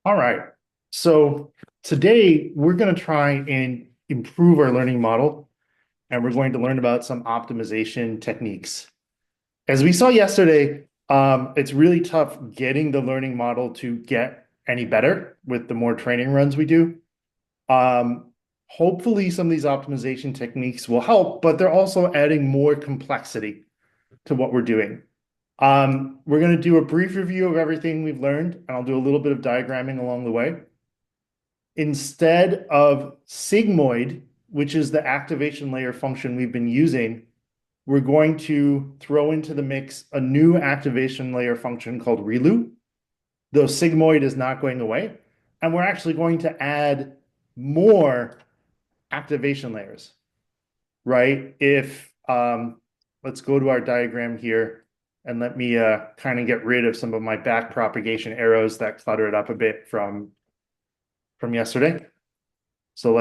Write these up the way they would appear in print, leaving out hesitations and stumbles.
All right. So today we're going to try and improve our learning model, and we're going to learn about some optimization techniques. As we saw yesterday, it's really tough getting the learning model to get any better with the more training runs we do. Um, Hopefully some of these optimization techniques will help, but they're also adding more complexity to what we're doing. We're going to do a brief review of everything we've learned, and I'll do a little bit of diagramming along the way. Instead of Sigmoid, which is the activation layer function we've been using, we're going to throw into the mix a new activation layer function called ReLU, though Sigmoid is not going away. And we're actually going to add more activation layers, right? Let's go to our diagram here and let me kind of get rid of some of my back propagation arrows that clutter it up a bit from yesterday. So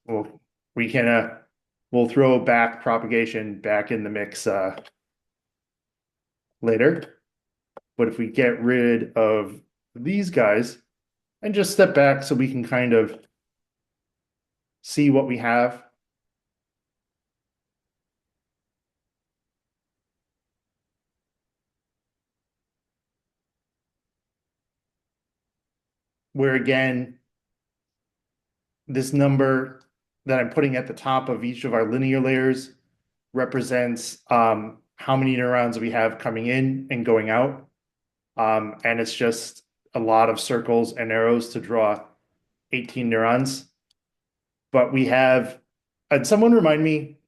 we'll throw back propagation back in the mix later. But if we get rid of these guys and just step back so we can kind of see what we have. Where again, this number that I'm putting at the top of each of our linear layers represents how many neurons we have coming in and going out. And it's just a lot of circles and arrows to draw 18 neurons. But we have, and someone remind me,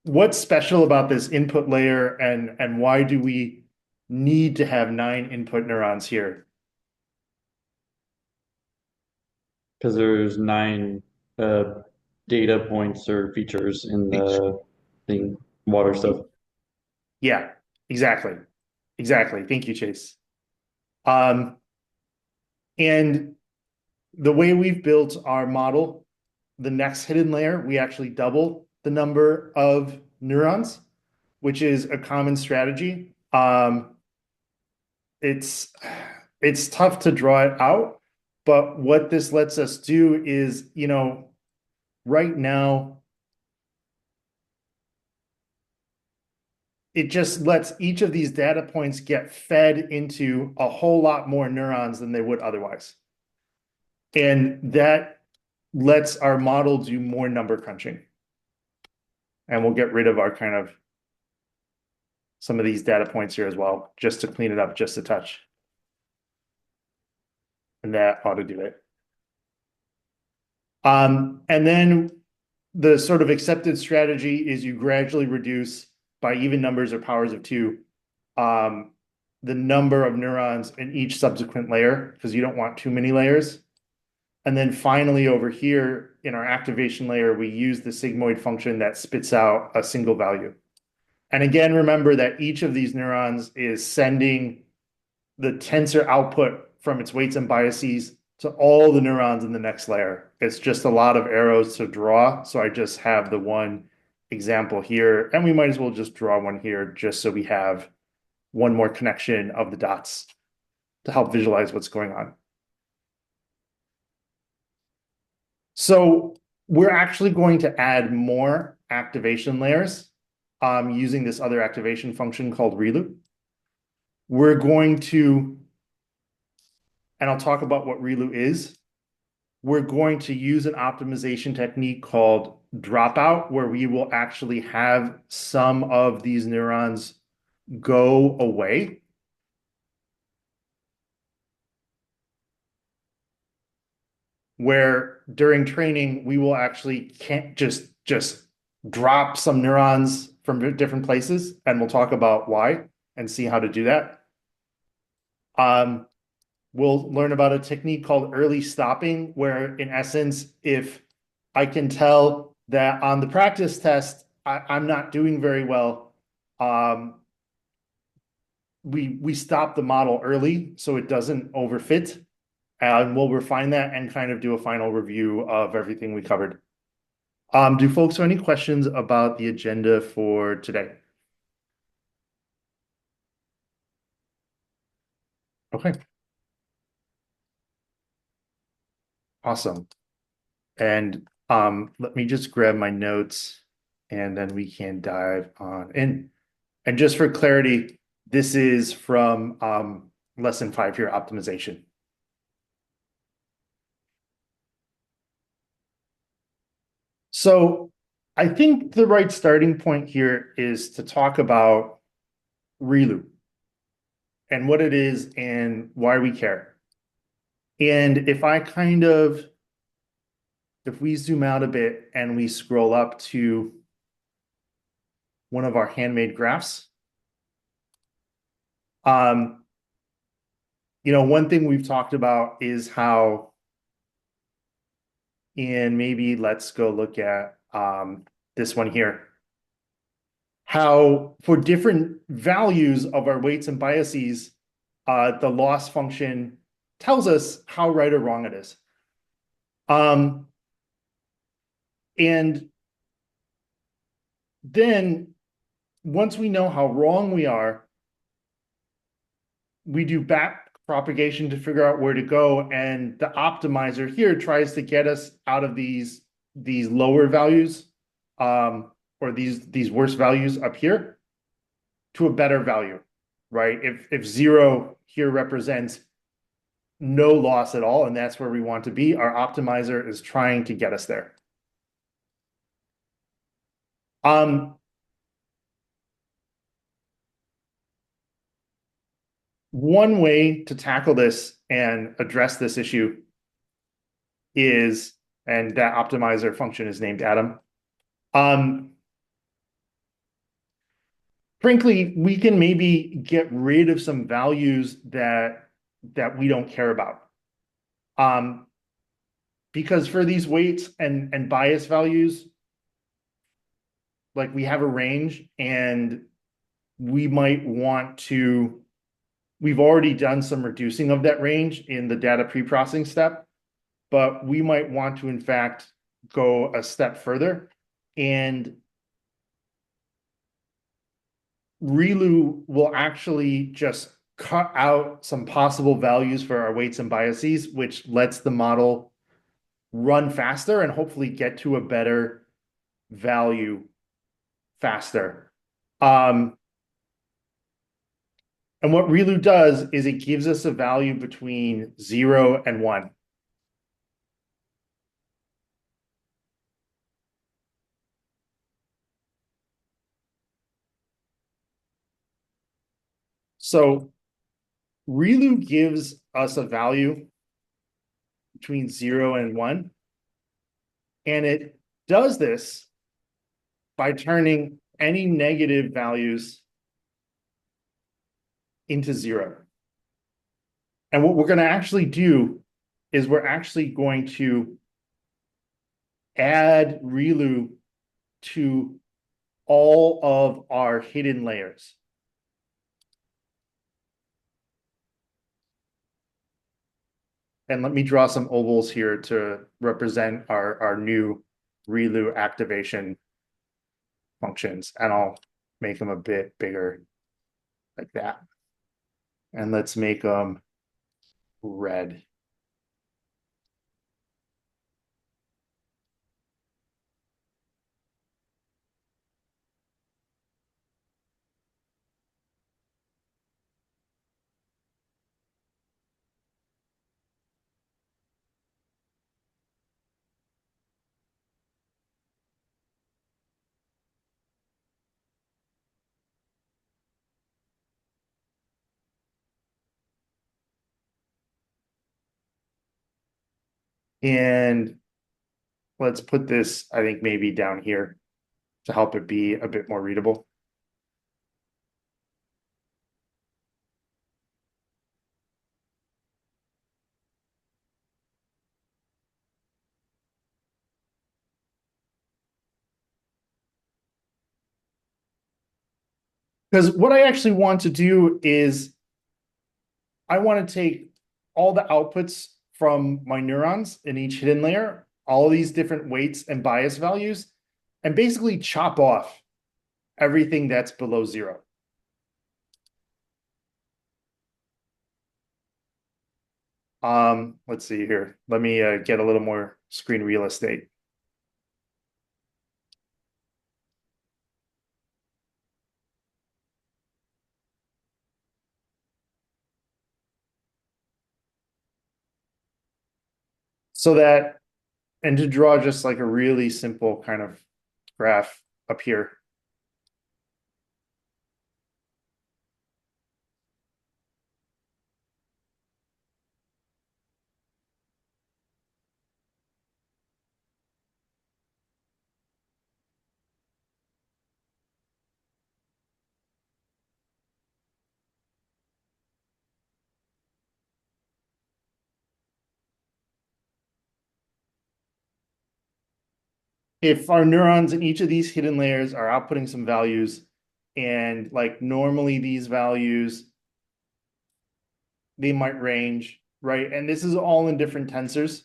what's special about this input layer and why do we need to have 9 input neurons here? Because there's nine data points or features in the thing, water stuff. Yeah, exactly. Exactly. Thank you, Chase. Um, and the way we've built our model, the next hidden layer, we actually double the number of neurons, which is a common strategy. It's it's tough to draw it out, but what this lets us do is, right now, it just lets each of these data points get fed into a whole lot more neurons than they would otherwise. And that lets our model do more number crunching. And we'll get rid of our kind of some of these data points here as well, just to clean it up just a touch. And that ought to do it. And then the sort of accepted strategy is you gradually reduce by even numbers or powers of 2 the number of neurons in each subsequent layer because you don't want too many layers. And then finally over here in our activation layer, we use the sigmoid function that spits out a single value. And again, remember that each of these neurons is sending the tensor output from its weights and biases to all the neurons in the next layer. It's just a lot of arrows to draw. So I just have the one example here, and we might as well just draw one here just so we have one more connection of the dots to help visualize what's going on. So we're actually going to add more activation layers using this other activation function called ReLU. We're going to, and I'll talk about what ReLU is. We're going to use an optimization technique called Dropout, where we will actually have some of these neurons go away. Where during training, we will actually can't just drop some neurons from different places, and we'll talk about why and see how to do that. We'll learn about a technique called early stopping, where in essence, if I can tell that on the practice test, I'm not doing very well, we stop the model early so it doesn't overfit. And we'll refine that and kind of do a final review of everything we covered. Do folks have any questions about the agenda for today? Okay. Awesome. And let me just grab my notes and then we can dive on in. And just for clarity, this is from lesson 5 here, optimization. So I think the right starting point here is to talk about ReLU and what it is and why we care. And if we zoom out a bit and we scroll up to one of our handmade graphs, um, one thing we've talked about is how, and maybe let's go look at this one here, how for different values of our weights and biases, the loss function tells us how right or wrong it is. And then once we know how wrong we are, we do back propagation to figure out where to go. And the optimizer here tries to get us out of these lower values, or these worse values up here to a better value, right? If 0 here represents no loss at all, and that's where we want to be, our optimizer is trying to get us there. One way to tackle this and address this issue is, and that optimizer function is named Adam. Frankly, we can maybe get rid of some values that we don't care about. Because for these weights and bias values, like we have a range and we might want to, we've already done some reducing of that range in the data pre-processing step, but we might want to, in fact, go a step further. And ReLU will actually just cut out some possible values for our weights and biases, which lets the model run faster and hopefully get to a better value faster. And what ReLU does is it gives us a value between 0 and 1. So ReLU gives us a value between 0 and 1. And it does this by turning any negative values into 0. And what we're going to actually do is we're actually going to add ReLU to all of our hidden layers. And let me draw some ovals here to represent our new ReLU activation functions. And I'll make them a bit bigger like that. And let's make them red. And let's put this, I think, maybe down here to help it be a bit more readable. Because what I actually want to do is I want to take all the outputs from my neurons in each hidden layer, all of these different weights and bias values, and basically chop off everything that's below 0. Let's see here. Let me get a little more screen real estate. So that, and to draw just like a really simple kind of graph up here. If our neurons in each of these hidden layers are outputting some values, and like normally these values, they might range, right? And this is all in different tensors.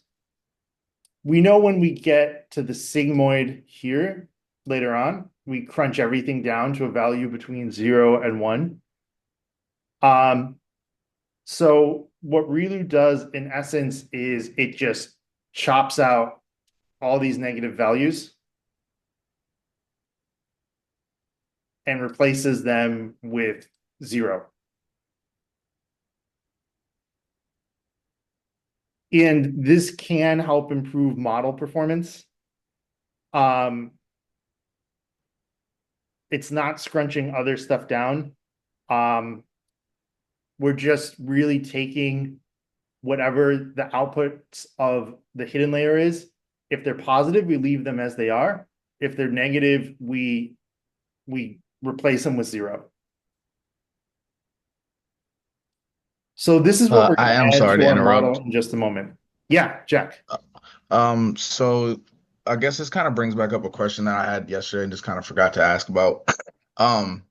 We know when we get to the sigmoid here later on, we crunch everything down to a value between 0 and 1. So what ReLU does in essence is it just chops out all these negative values and replaces them with 0. And this can help improve model performance. Um, it's not scrunching other stuff down. Um, we're just really taking whatever the outputs of the hidden layer is. If they're positive, we leave them as they are. If they're negative, we replace them with 0. So this is what we're I going am to add sorry to to our model interrupt. in just a moment. Yeah, Jack. So I guess this kind of brings back up a question that I had yesterday and just kind of forgot to ask about. Um,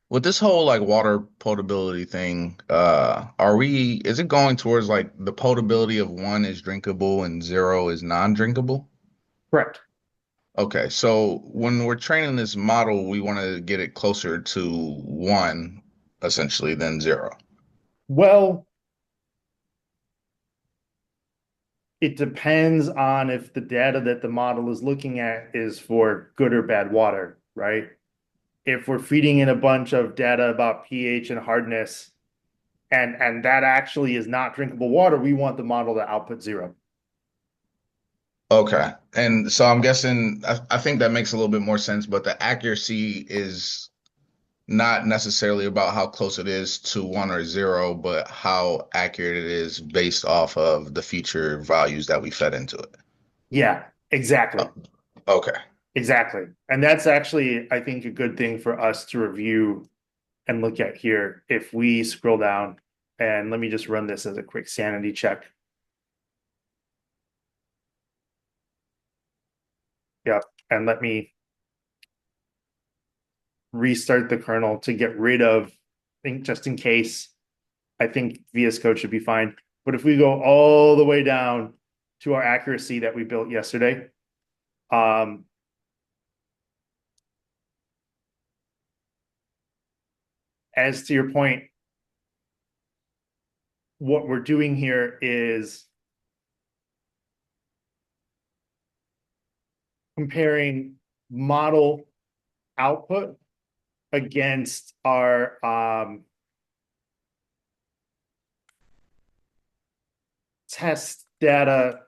with this whole like water potability thing, is it going towards like the potability of one is drinkable and zero is non-drinkable? Correct. Okay, so when we're training this model, we want to get it closer to one, essentially, than zero. Well, it depends on if the data that the model is looking at is for good or bad water, right? If we're feeding in a bunch of data about pH and hardness, and that actually is not drinkable water, we want the model to output 0. Okay. And so I'm guessing, I think that makes a little bit more sense, but the accuracy is not necessarily about how close it is to one or zero, but how accurate it is based off of the feature values that we fed into it. Yeah, exactly. Oh, okay. Exactly. And that's actually, I think, a good thing for us to review and look at here. If we scroll down, and let me just run this as a quick sanity check. Yep. And let me restart the kernel to get rid of, I think, just in case. I think VS Code should be fine. But if we go all the way down to our accuracy that we built yesterday, um, as to your point, what we're doing here is comparing model output against our test data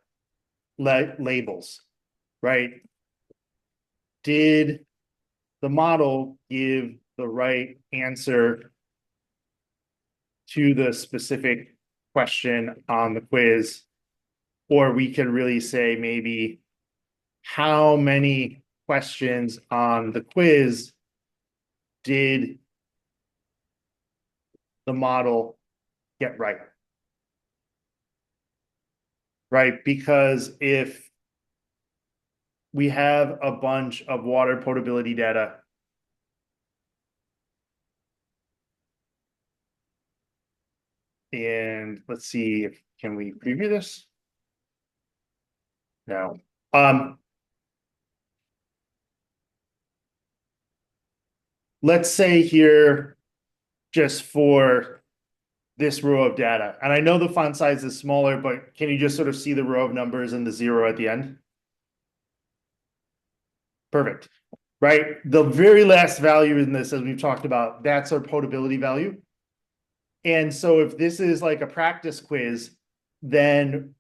labels, right? Did the model give the right answer to the specific question on the quiz? Or we could really say maybe how many questions on the quiz did the model get right? Right? Because if we have a bunch of water potability data, and let's see if can we preview this? No. Let's say here, just for this row of data. And I know the font size is smaller, but can you just sort of see the row of numbers and the 0 at the end? Perfect. Right? The very last value in this, as we've talked about, that's our potability value. And so if this is like a practice quiz, then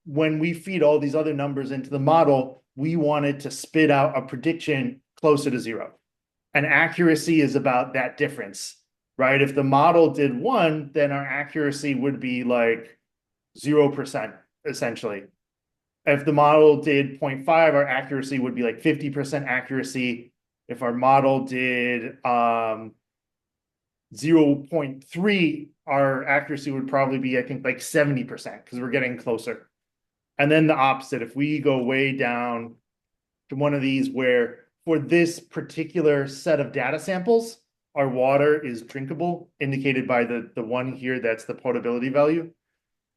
when we feed all these other numbers into the model, we want it to spit out a prediction closer to 0. And accuracy is about that difference, right? If the model did 1, then our accuracy would be like 0%, essentially. If the model did 0.5, our accuracy would be like 50% accuracy. If our model did 0.3, our accuracy would probably be, I think, like 70% because we're getting closer. And then the opposite, if we go way down to one of these where for this particular set of data samples, our water is drinkable, indicated by the one here, that's the potability value.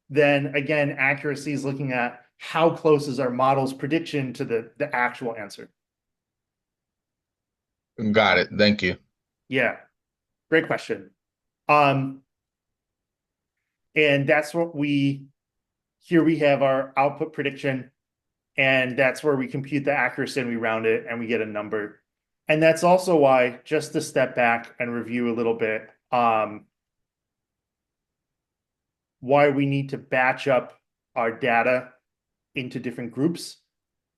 Then again, accuracy is looking at how close is our model's prediction to the actual answer. Got it. Thank you. Yeah, great question. And that's what here we have our output prediction, and that's where we compute the accuracy and we round it and we get a number. And that's also why, just to step back and review a little bit, why we need to batch up our data into different groups,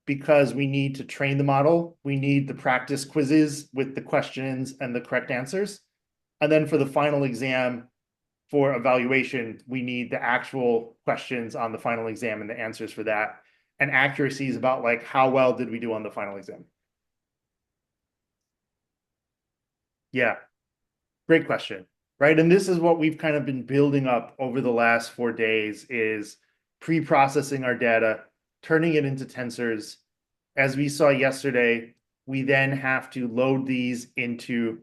because we need to train the model. We need the practice quizzes with the questions and the correct answers. And then for the final exam, for evaluation, we need the actual questions on the final exam and the answers for that. And accuracy is about like, how well did we do on the final exam? Yeah, great question, right? And this is what we've kind of been building up over the last 4 days, is pre-processing our data, turning it into tensors. As we saw yesterday, we then have to load these into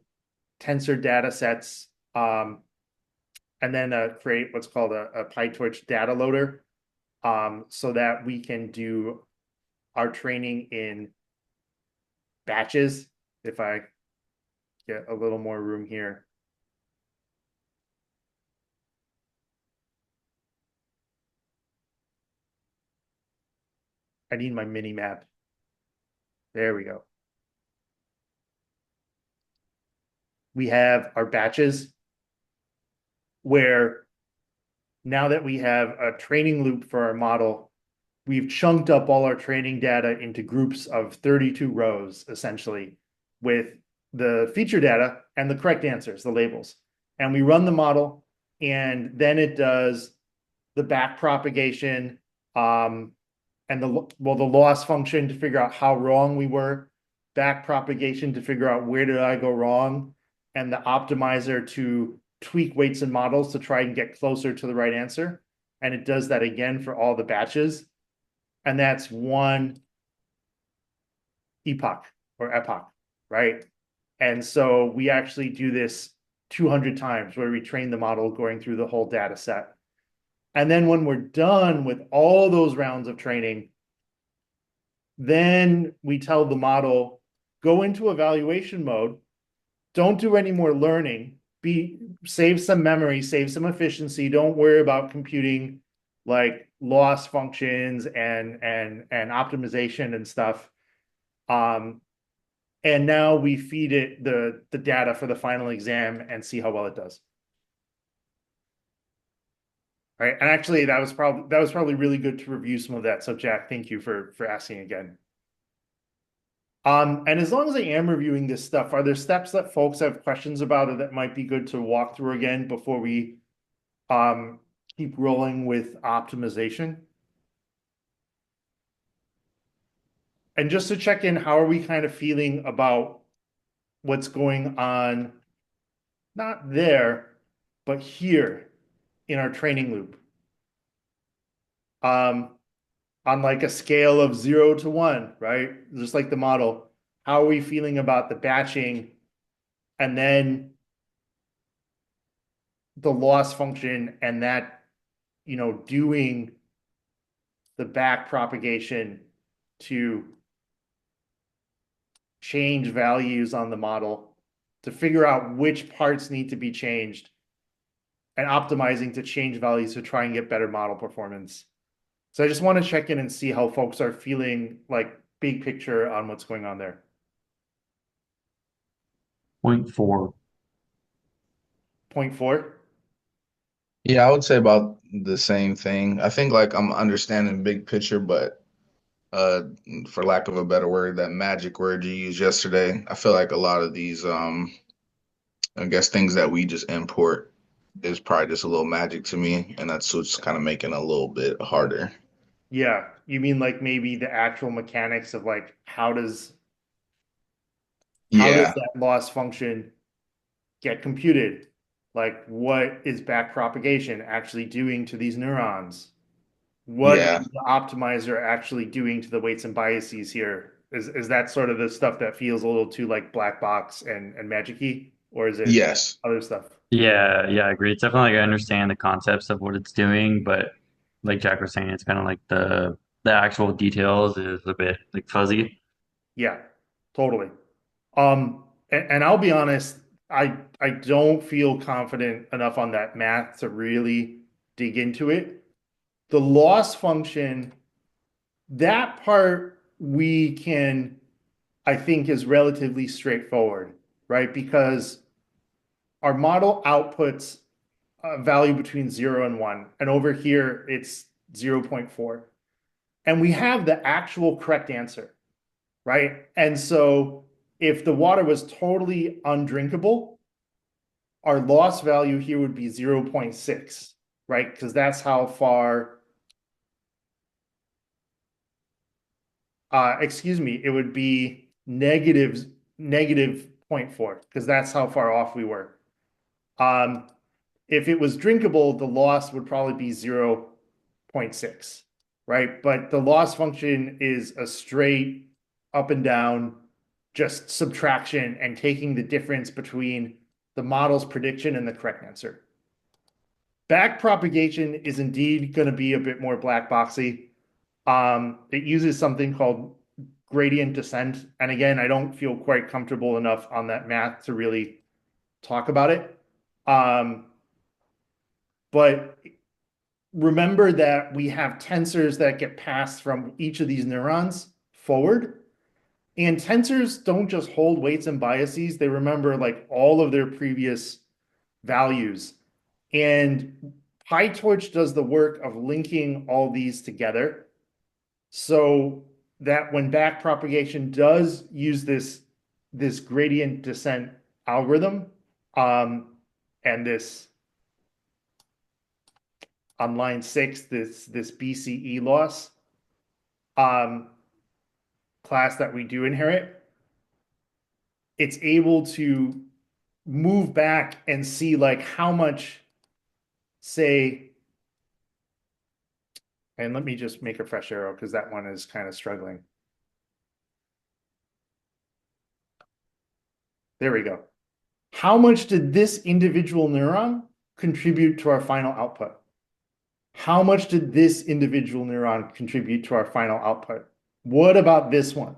tensor data sets, and then create what's called a PyTorch data loader, so that we can do our training in batches. If I get a little more room here. I need my mini map. There we go. We have our batches, where now that we have a training loop for our model, we've chunked up all our training data into groups of 32 rows, essentially, with the feature data and the correct answers, the labels. And we run the model, and then it does the back propagation, and the loss function to figure out how wrong we were, back propagation to figure out where did I go wrong, and the optimizer to tweak weights and models to try and get closer to the right answer. And it does that again for all the batches. And that's one epoch, right? And so we actually do this 200 times, where we train the model going through the whole data set. And then when we're done with all those rounds of training, then we tell the model, go into evaluation mode, don't do any more learning, save some memory, save some efficiency, don't worry about computing like loss functions and optimization and stuff. And now we feed it the data for the final exam and see how well it does. Right. And actually that was probably really good to review some of that. So Jack, thank you for asking again. And as long as I am reviewing this stuff, are there steps that folks have questions about or that might be good to walk through again before we keep rolling with optimization? And just to check in, how are we kind of feeling about what's going on, not there, but here in our training loop? On like a scale of 0 to 1, right? Just like the model, how are we feeling about the batching and then the loss function and that, doing the back propagation to change values on the model to figure out which parts need to be changed and optimizing to change values to try and get better model performance. So I just want to check in and see how folks are feeling, like big picture on what's going on there. 0.4. 0.4. Yeah, I would say about the same thing. I think like I'm understanding big picture, but uh for lack of a better word, that magic word you used yesterday, I feel like a lot of these I guess things that we just import is probably just a little magic to me, and that's what's kind of making it a little bit harder. Yeah, you mean like maybe the actual mechanics of like how does Yeah, that loss function get computed? Like what is back propagation actually doing to these neurons? What yeah, is the optimizer actually doing to the weights and biases here? Is that sort of the stuff that feels a little too like black box and magic-y, or is it yes, other stuff? Yeah, yeah, I agree. It's definitely like I understand the concepts of what it's doing, but like Jack was saying, it's kind of like the actual details is a bit like fuzzy. Yeah, totally. And I'll be honest, I don't feel confident enough on that math to really dig into it. The loss function, that part we can, I think, is relatively straightforward, right? Because our model outputs a value between 0 and 1, and over here it's 0.4. And we have the actual correct answer, right? And so if the water was totally undrinkable, our loss value here would be 0.6, right? Because that's how far, excuse me, it would be negative 0.4, because that's how far off we were. Um, if it was drinkable, the loss would probably be 0.6, right? But the loss function is a straight up and down, just subtraction and taking the difference between the model's prediction and the correct answer. Back propagation is indeed going to be a bit more black boxy. It uses something called gradient descent. And again, I don't feel quite comfortable enough on that math to really talk about it. But remember that we have tensors that get passed from each of these neurons forward. And tensors don't just hold weights and biases, they remember like all of their previous values. And PyTorch does the work of linking all these together so that when back propagation does use this gradient descent algorithm, and this on line 6, this BCE loss um, class that we do inherit, it's able to move back and see like how much, say, and let me just make a fresh arrow because that one is kind of struggling. There we go. How much did this individual neuron contribute to our final output? How much did this individual neuron contribute to our final output? What about this one?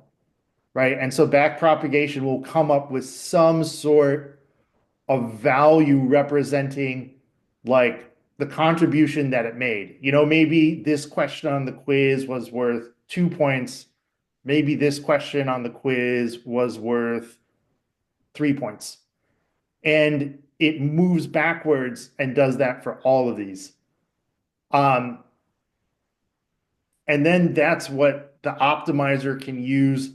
Right? And so back propagation will come up with some sort of value representing like the contribution that it made. You know, maybe this question on the quiz was worth 2 points. Maybe this question on the quiz was worth 3 points. And it moves backwards and does that for all of these. Um, and then that's what the optimizer can use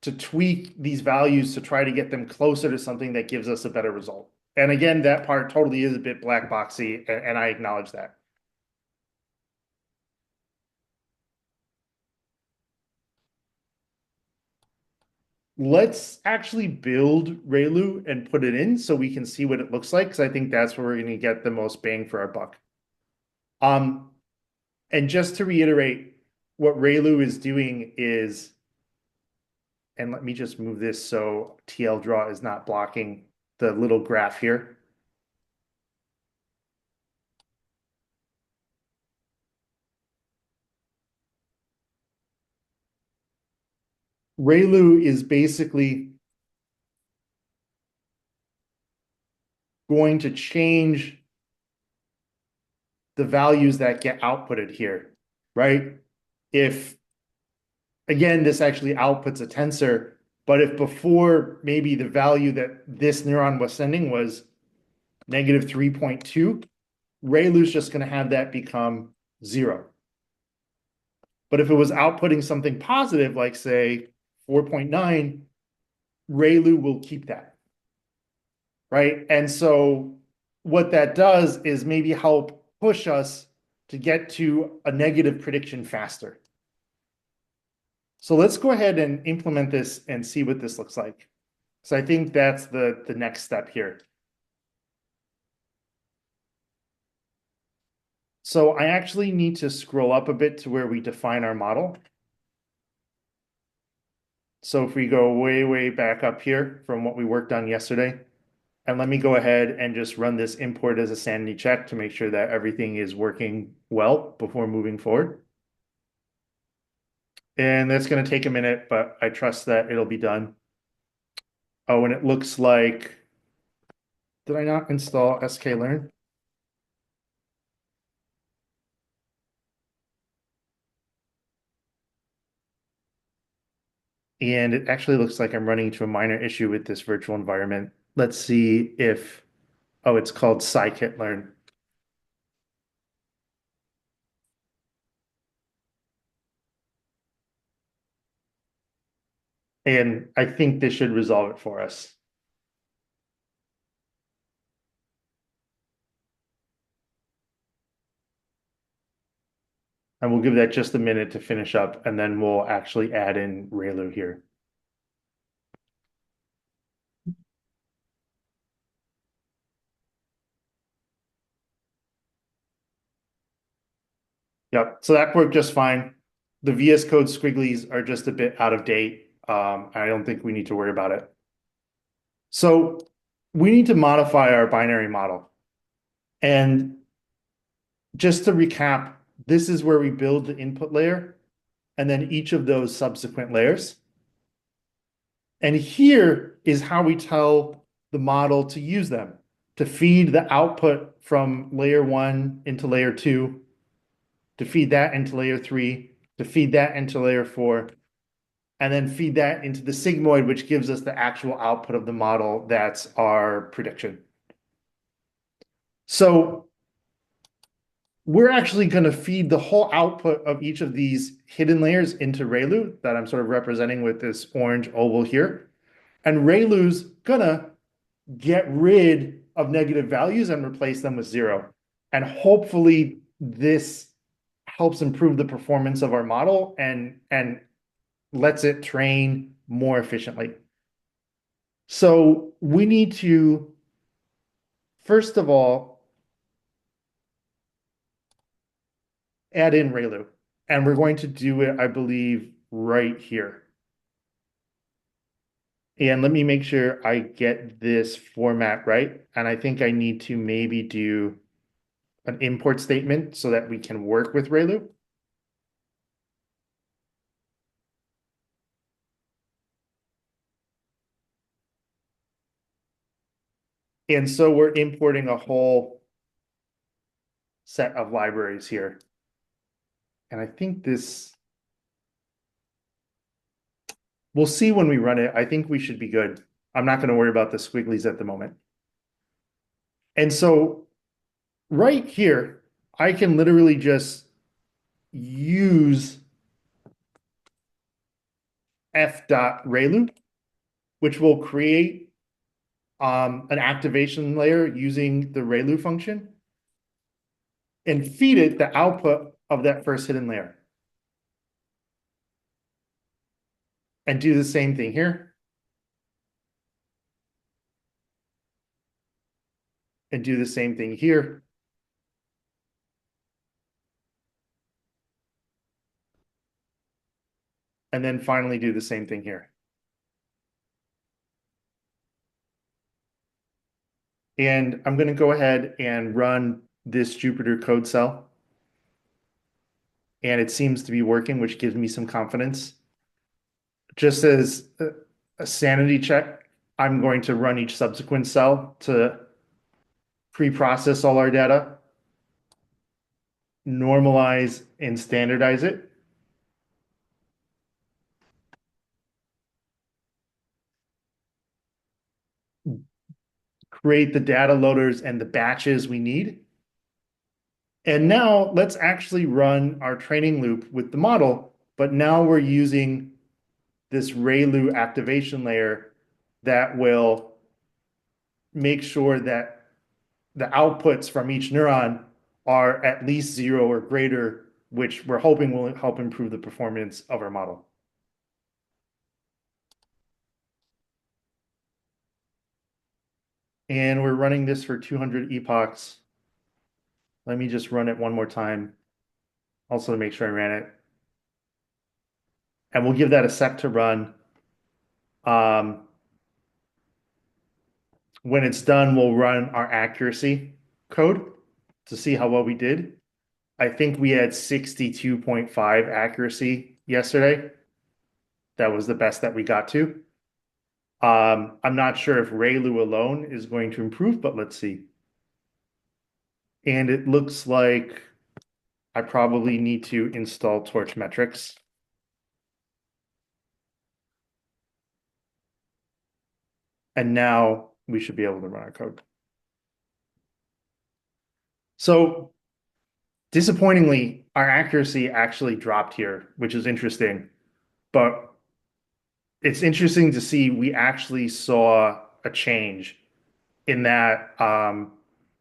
to tweak these values to try to get them closer to something that gives us a better result. And again, that part totally is a bit black boxy, and I acknowledge that. Let's actually build ReLU and put it in so we can see what it looks like, because I think that's where we're going to get the most bang for our buck. And just to reiterate, what ReLU is doing is, and let me just move this so TL draw is not blocking the little graph here. ReLU is basically going to change the values that get outputted here, right? If, again, this actually outputs a tensor, but if before maybe the value that this neuron was sending was negative 3.2, ReLU's just going to have that become 0. But if it was outputting something positive, like say 4.9, ReLU will keep that, right? And so what that does is maybe help push us to get to a negative prediction faster. So let's go ahead and implement this and see what this looks like. So I think that's the next step here. So I actually need to scroll up a bit to where we define our model. So if we go way, way back up here from what we worked on yesterday, and let me go ahead and just run this import as a sanity check to make sure that everything is working well before moving forward. And that's going to take a minute, but I trust that it'll be done. Oh, and it looks like, did I not install sklearn? And it actually looks like I'm running into a minor issue with this virtual environment. Let's see if, oh, it's called scikit-learn. And I think this should resolve it for us. And we'll give that just a minute to finish up, and then we'll actually add in ReLU here. Yep, so that worked just fine. The VS Code squigglies are just a bit out of date. I don't think we need to worry about it. So we need to modify our binary model. And just to recap, this is where we build the input layer and then each of those subsequent layers. And here is how we tell the model to use them, to feed the output from layer 1 into layer 2, to feed that into layer 3, to feed that into layer 4, and then feed that into the sigmoid, which gives us the actual output of the model. That's our prediction. So we're actually going to feed the whole output of each of these hidden layers into ReLU that I'm sort of representing with this orange oval here. And ReLU's gonna get rid of negative values and replace them with 0. And hopefully this helps improve the performance of our model and lets it train more efficiently. So we need to, first of all, add in ReLU. And we're going to do it, I believe, right here. And let me make sure I get this format right. And I think I need to maybe do an import statement so that we can work with ReLU. And so we're importing a whole set of libraries here. And I think this, we'll see when we run it. I think we should be good. I'm not going to worry about the squigglies at the moment. And so right here, I can literally just use f.relu, which will create an activation layer using the ReLU function and feed it the output of that first hidden layer. And do the same thing here. And do the same thing here. And then finally do the same thing here. And I'm going to go ahead and run this Jupyter code cell. And it seems to be working, which gives me some confidence. Just as a sanity check, I'm going to run each subsequent cell to pre-process all our data. normalize and standardize it. Create the data loaders and the batches we need. And now let's actually run our training loop with the model, but now we're using this ReLU activation layer that will make sure that the outputs from each neuron are at least 0 or greater, which we're hoping will help improve the performance of our model. And we're running this for 200 epochs. Let me just run it one more time, also to make sure I ran it. And we'll give that a sec to run. When it's done, we'll run our accuracy code to see how well we did. I think we had 62.5 accuracy yesterday. That was the best that we got to. I'm not sure if ReLU alone is going to improve, but let's see. And it looks like I probably need to install Torch metrics. And now we should be able to run our code. So disappointingly, our accuracy actually dropped here, which is interesting. But it's interesting to see we actually saw a change in that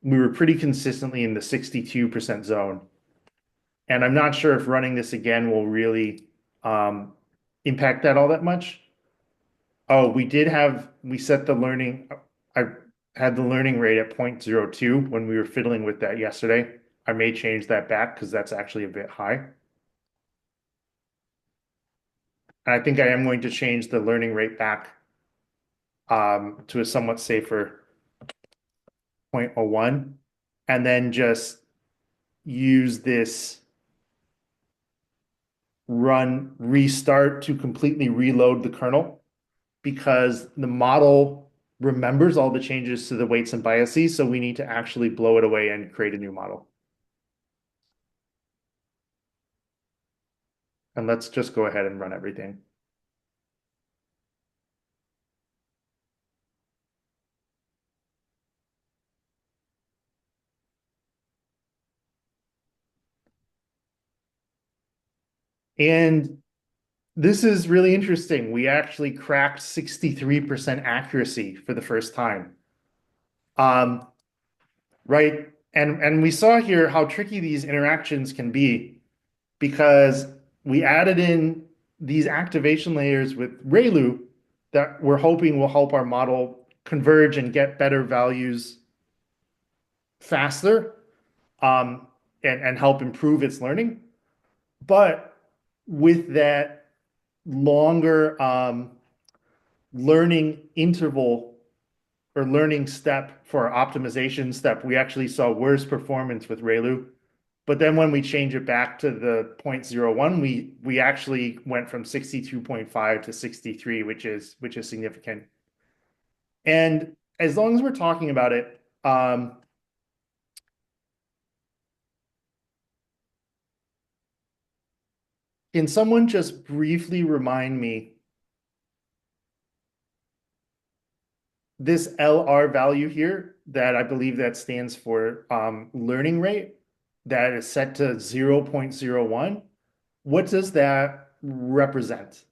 we were pretty consistently in the 62% zone. And I'm not sure if running this again will really impact that all that much. Oh, we set the learning, I had the learning rate at 0.02 when we were fiddling with that yesterday. I may change that back because that's actually a bit high. And I think I am going to change the learning rate back to a somewhat safer 0.01 and then just use this run restart to completely reload the kernel because the model remembers all the changes to the weights and biases. So we need to actually blow it away and create a new model. And let's just go ahead and run everything. And this is really interesting. We actually cracked 63% accuracy for the first time. Right. And we saw here how tricky these interactions can be because we added in these activation layers with ReLU that we're hoping will help our model converge and get better values faster and help improve its learning. But with that longer learning interval or learning step for our optimization step, we actually saw worse performance with ReLU. But then when we change it back to the 0.01, we actually went from 62.5 to 63, which is significant. And as long as we're talking about it, can someone just briefly remind me this LR value here that I believe that stands for learning rate that is set to 0.01. What does that represent?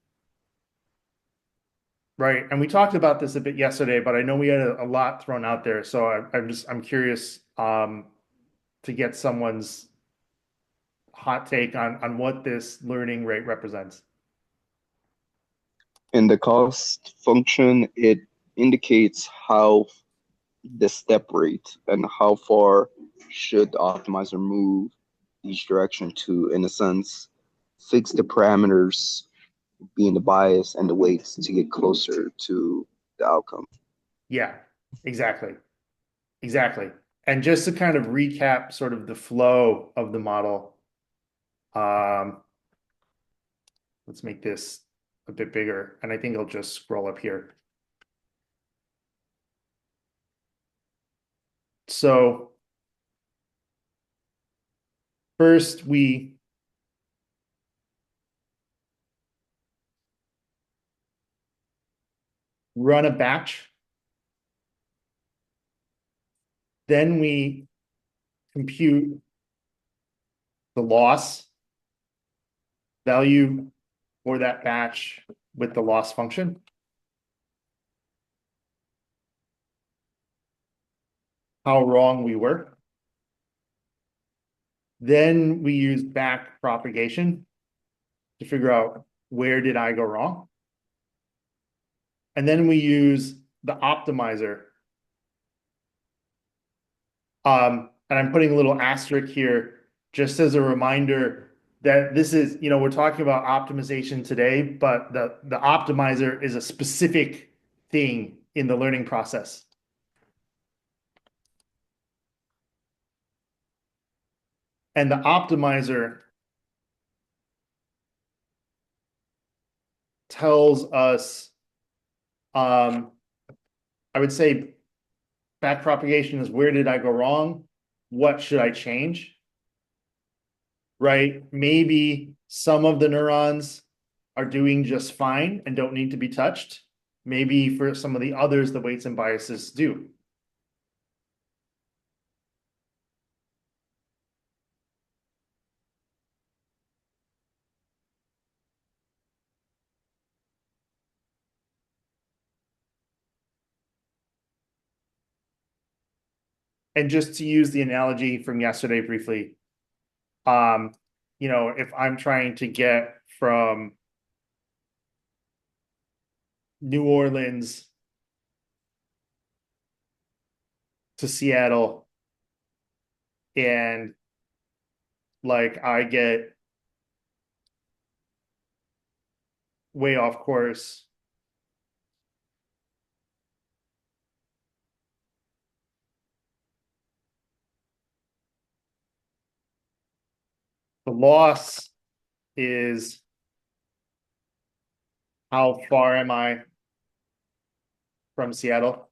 Right. And we talked about this a bit yesterday, but I know we had a lot thrown out there. So I'm curious to get someone's hot take on what this learning rate represents. In the cost function, it indicates how the step rate and how far should the optimizer move each direction to, in a sense, fix the parameters being the bias and the weights to get closer to the outcome. Yeah, exactly. Exactly. And just to kind of recap sort of the flow of the model, let's make this a bit bigger. And I think I'll just scroll up here. So first we run a batch. Then we compute the loss value for that batch with the loss function. How wrong we were. Then we use back propagation to figure out where did I go wrong. And then we use the optimizer. And I'm putting a little asterisk here just as a reminder that this is, we're talking about optimization today, but the optimizer is a specific thing in the learning process. And the optimizer tells us, I would say back propagation is where did I go wrong? What should I change? Right? Maybe some of the neurons are doing just fine and don't need to be touched. Maybe for some of the others, the weights and biases do. And just to use the analogy from yesterday briefly, if I'm trying to get from New Orleans to Seattle and like I get way off course, the loss is how far am I from Seattle?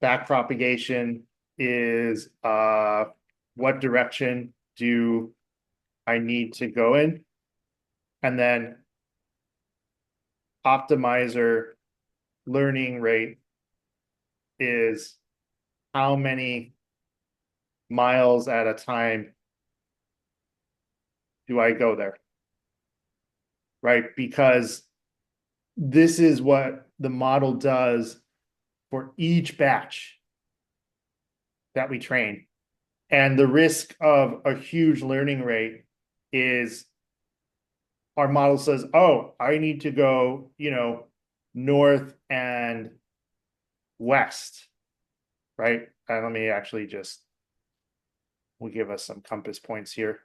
Back propagation is what direction do I need to go in? And then optimizer learning rate is how many miles at a time do I go there? Right? Because this is what the model does for each batch that we train. And the risk of a huge learning rate is our model says, oh, I need to go, north and west, right? And let me actually we'll give us some compass points here.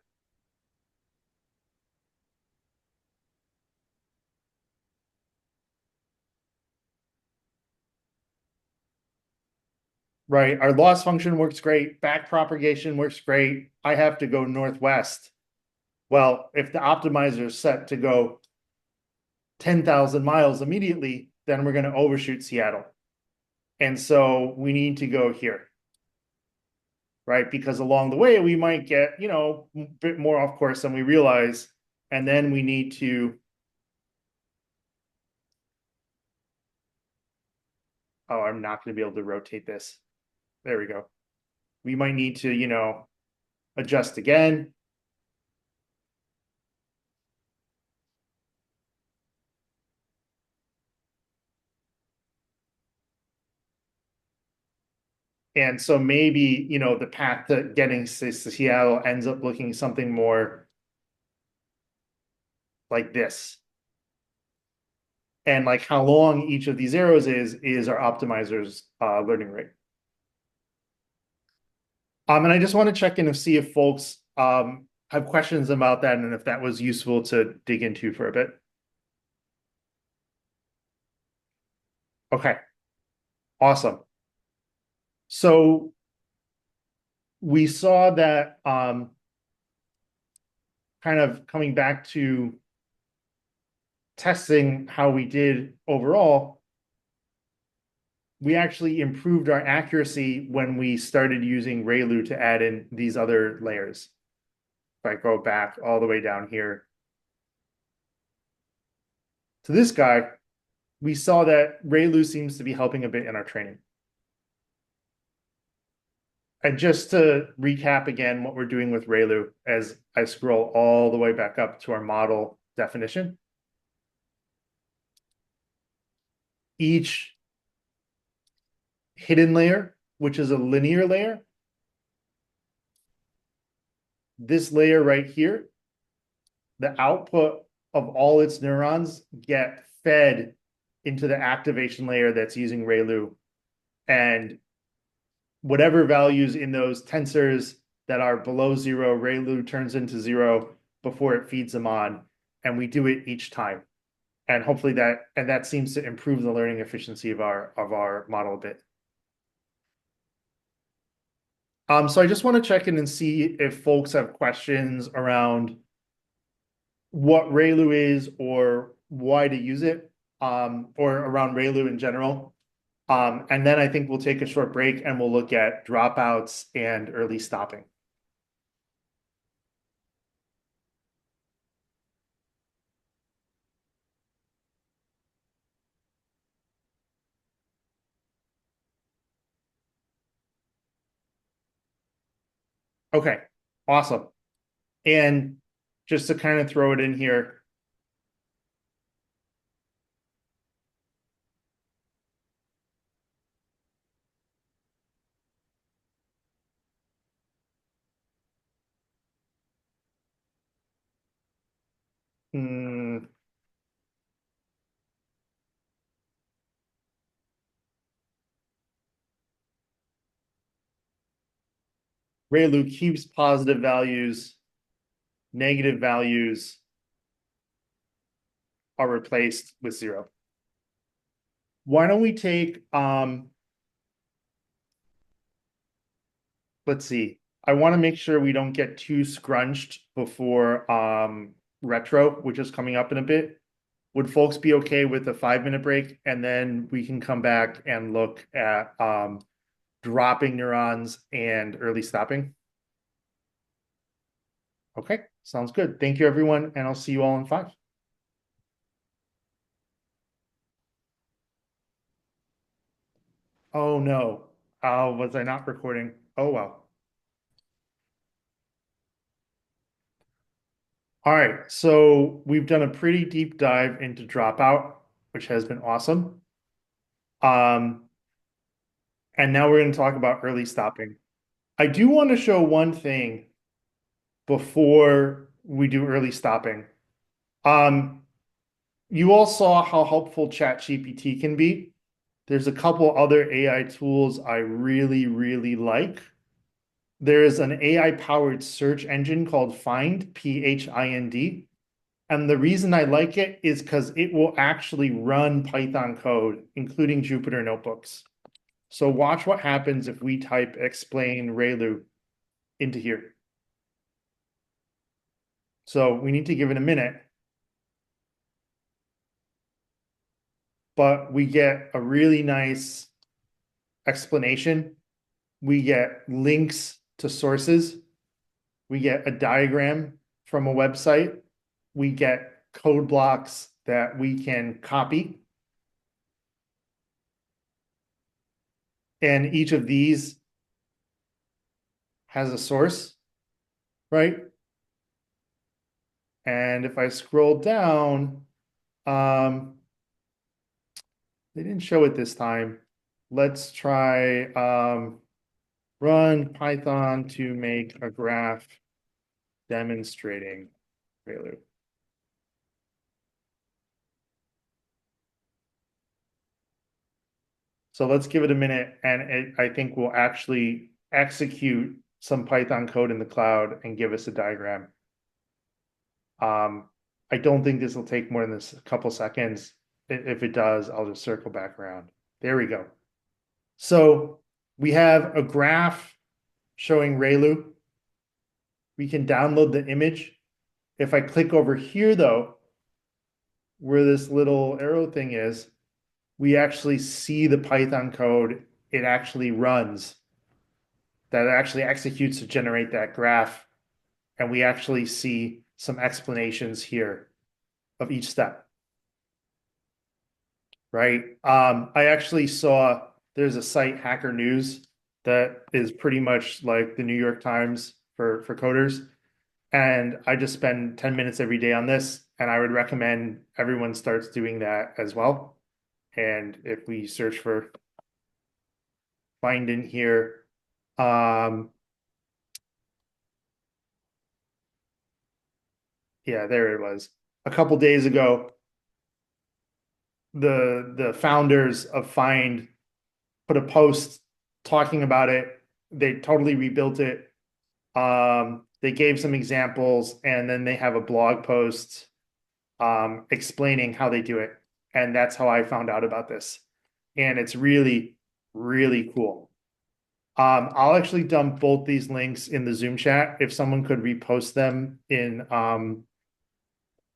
Right, our loss function works great, back propagation works great. I have to go northwest. Well, if the optimizer is set to go 10,000 miles immediately, then we're going to overshoot Seattle. And so we need to go here. Right? Because along the way, we might get, a bit more off course than we realize. And then we need to, oh, I'm not going to be able to rotate this. There we go. We might need to, adjust again. And so maybe, the path to getting to Seattle ends up looking something more like this. And like how long each of these arrows is our optimizer's learning rate. And I just want to check in and see if folks have questions about that and if that was useful to dig into for a bit. Okay, awesome. So we saw that kind of coming back to testing how we did overall, we actually improved our accuracy when we started using ReLU to add in these other layers. If I go back all the way down here to this guy, we saw that ReLU seems to be helping a bit in our training. And just to recap again what we're doing with ReLU as I scroll all the way back up to our model definition. Each hidden layer, which is a linear layer, this layer right here, the output of all its neurons get fed into the activation layer that's using ReLU. And whatever values in those tensors that are below 0, ReLU turns into 0 before it feeds them on. And we do it each time. And hopefully that seems to improve the learning efficiency of our model a bit. So I just want to check in and see if folks have questions around what ReLU is or why to use it, or around ReLU in general. And then I think we'll take a short break and we'll look at dropouts and early stopping. Okay, awesome. And just to kind of throw it in here, ReLU keeps positive values, negative values are replaced with 0. Why don't we take, let's see. I want to make sure we don't get too scrunched before retro, which is coming up in a bit. Would folks be okay with a 5-minute break? And then we can come back and look at dropping neurons and early stopping. Okay, sounds good. Thank you, everyone, and I'll see you all in 5. Oh no, was I not recording? Oh well. All right, so we've done a pretty deep dive into Dropout, which has been awesome. And now we're going to talk about early stopping. I do want to show one thing before we do early stopping. You all saw how helpful ChatGPT can be. There's a couple other AI tools I really, really like. There is an AI-powered search engine called Find, P-H-I-N-D. And the reason I like it is because it will actually run Python code, including Jupyter notebooks. So watch what happens if we type explain ReLU into here. So we need to give it a minute. But we get a really nice explanation. We get links to sources. We get a diagram from a website. We get code blocks that we can copy. And each of these has a source, right? And if I scroll down, they didn't show it this time. Let's try run Python to make a graph demonstrating ReLU. So let's give it a minute, and I think we'll actually execute some Python code in the cloud and give us a diagram. I don't think this will take more than a couple seconds. If it does, I'll just circle back around. There we go. So we have a graph showing ReLU. We can download the image. If I click over here, though, where this little arrow thing is, we actually see the Python code it actually runs, that it actually executes to generate that graph. And we actually see some explanations here of each step, right? I actually saw there's a site, Hacker News, that is pretty much like the New York Times for coders. And I just spend 10 minutes every day on this, and I would recommend everyone starts doing that as well. And if we search for find in here, yeah, there it was. A couple days ago, the founders of Find put a post talking about it. They totally rebuilt it. They gave some examples, and then they have a blog post explaining how they do it. And that's how I found out about this. And it's really, really cool. I'll actually dump both these links in the Zoom chat. If someone could repost them in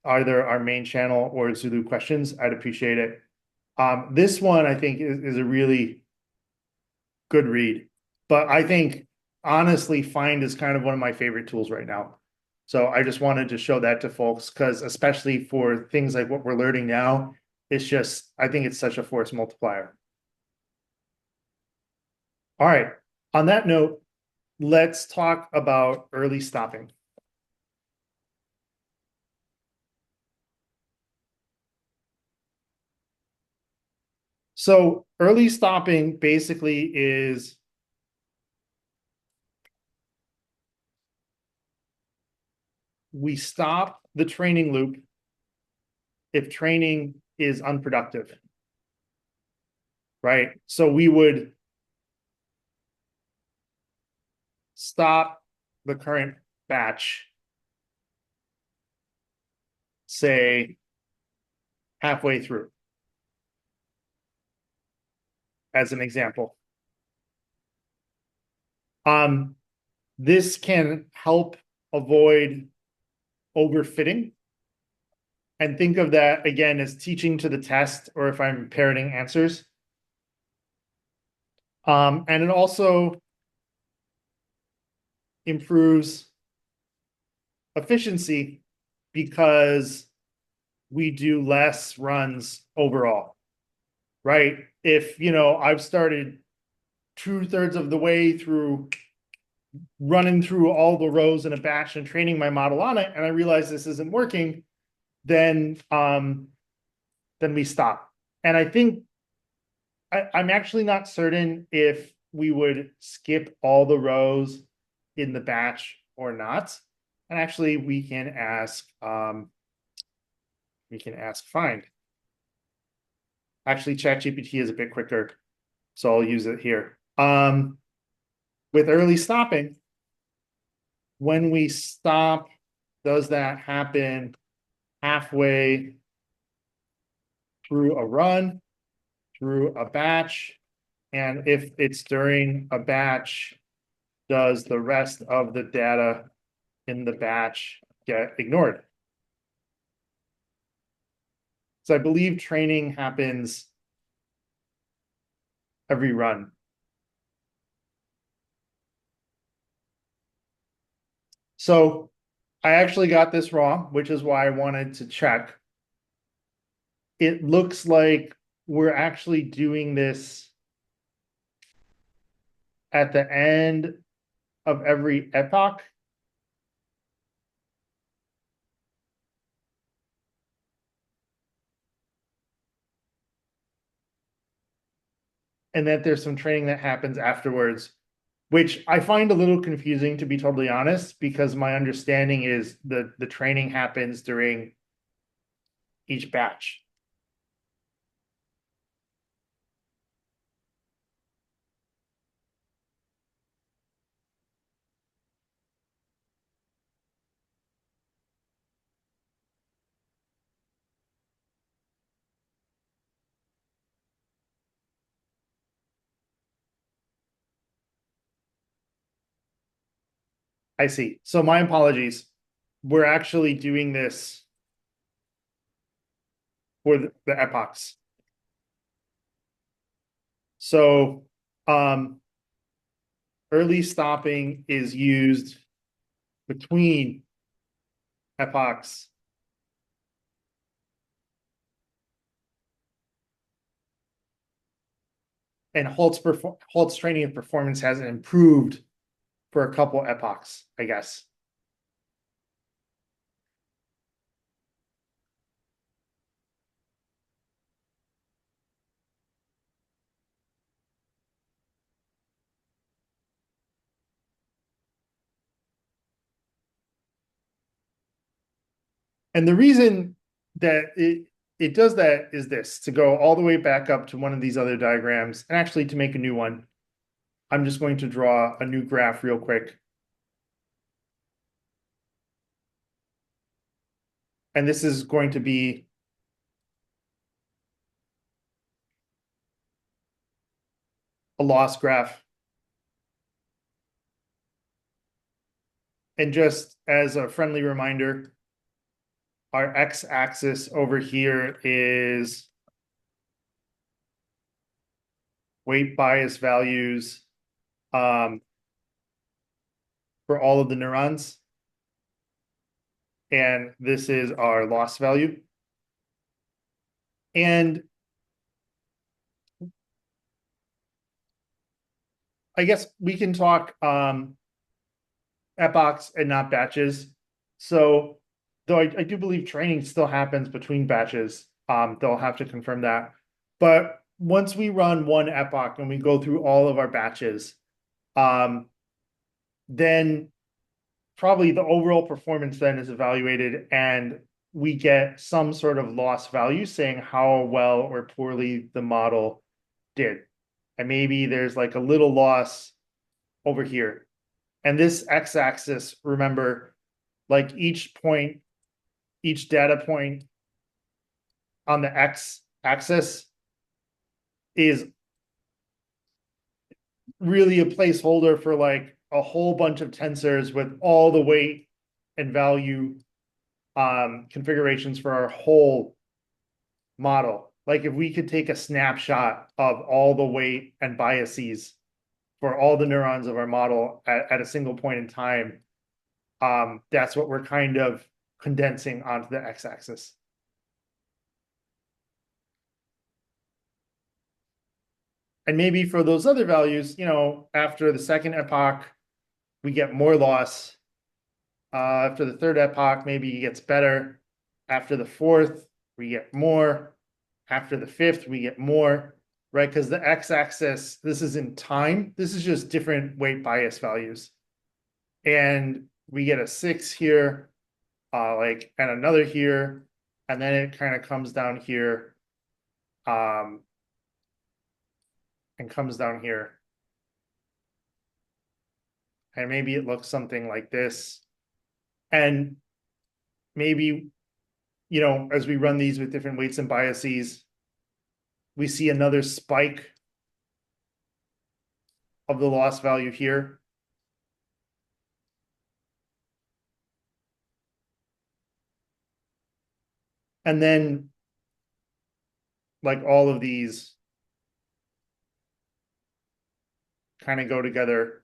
either our main channel or Zulu questions, I'd appreciate it. This one I think is a really good read, but I think honestly, Find is kind of one of my favorite tools right now. So I just wanted to show that to folks because especially for things like what we're learning now, it's just, I think it's such a force multiplier. All right. On that note, let's talk about early stopping. So early stopping basically is we stop the training loop if training is unproductive, right? So we would stop the current batch, say halfway through, as an example. This can help avoid overfitting. And think of that again as teaching to the test, or if I'm parroting answers. And it also improves efficiency because we do less runs overall, right? If, I've started 2/3 of the way through running through all the rows in a batch and training my model on it, and I realize this isn't working, then we stop. And I think I'm actually not certain if we would skip all the rows in the batch or not. And actually, we can ask Find. Actually, ChatGPT is a bit quicker, so I'll use it here. With early stopping, when we stop, does that happen halfway through a run, through a batch? And if it's during a batch, does the rest of the data in the batch get ignored? So I believe training happens every run. So I actually got this wrong, which is why I wanted to check. It looks like we're actually doing this at the end of every epoch. And that there's some training that happens afterwards, which I find a little confusing, to be totally honest, because my understanding is the training happens during each batch. I see. So my apologies. We're actually doing this for the epochs. So early stopping is used between epochs. And Holt's training and performance has improved for a couple epochs, I guess. And the reason that it does that is this, to go all the way back up to one of these other diagrams, and actually to make a new one. I'm just going to draw a new graph real quick. And this is going to be a loss graph. And just as a friendly reminder, our x-axis over here is weight bias values for all of the neurons. And this is our loss value. And I guess we can talk epochs and not batches. So though I do believe training still happens between batches, they'll have to confirm that. But once we run one epoch and we go through all of our batches, then probably the overall performance then is evaluated and we get some sort of loss value saying how well or poorly the model did. And maybe there's like a little loss over here. And this x-axis, remember, like each point, each data point on the x-axis is really a placeholder for like a whole bunch of tensors with all the weight and value configurations for our whole model. Like if we could take a snapshot of all the weight and biases for all the neurons of our model at a single point in time, that's what we're kind of condensing onto the x-axis. And maybe for those other values, after the second epoch, we get more loss. After the third epoch, maybe it gets better. After the fourth, we get more. After the fifth, we get more, right? Because the x-axis, this is in time. This is just different weight bias values. And we get a 6 here, and another here, and then it kind of comes down here, and comes down here. And maybe it looks something like this. And maybe, as we run these with different weights and biases, we see another spike of the loss value here. And then, like all of these kind of go together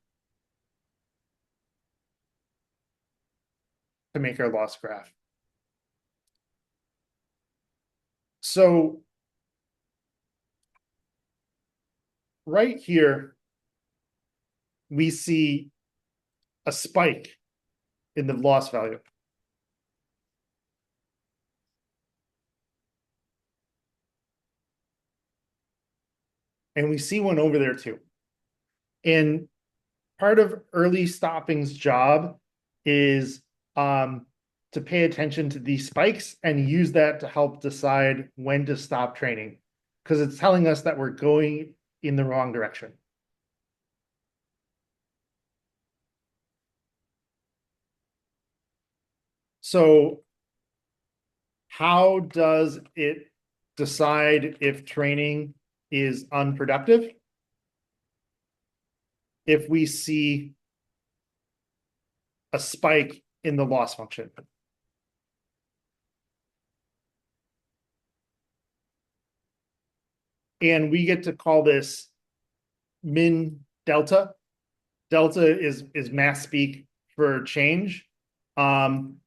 to make our loss graph. So right here, we see a spike in the loss value. And we see one over there too. And part of early stopping's job is to pay attention to these spikes and use that to help decide when to stop training, because it's telling us that we're going in the wrong direction. So how does it decide if training is unproductive? If we see a spike in the loss function. And we get to call this min delta. Delta is math speak for change. And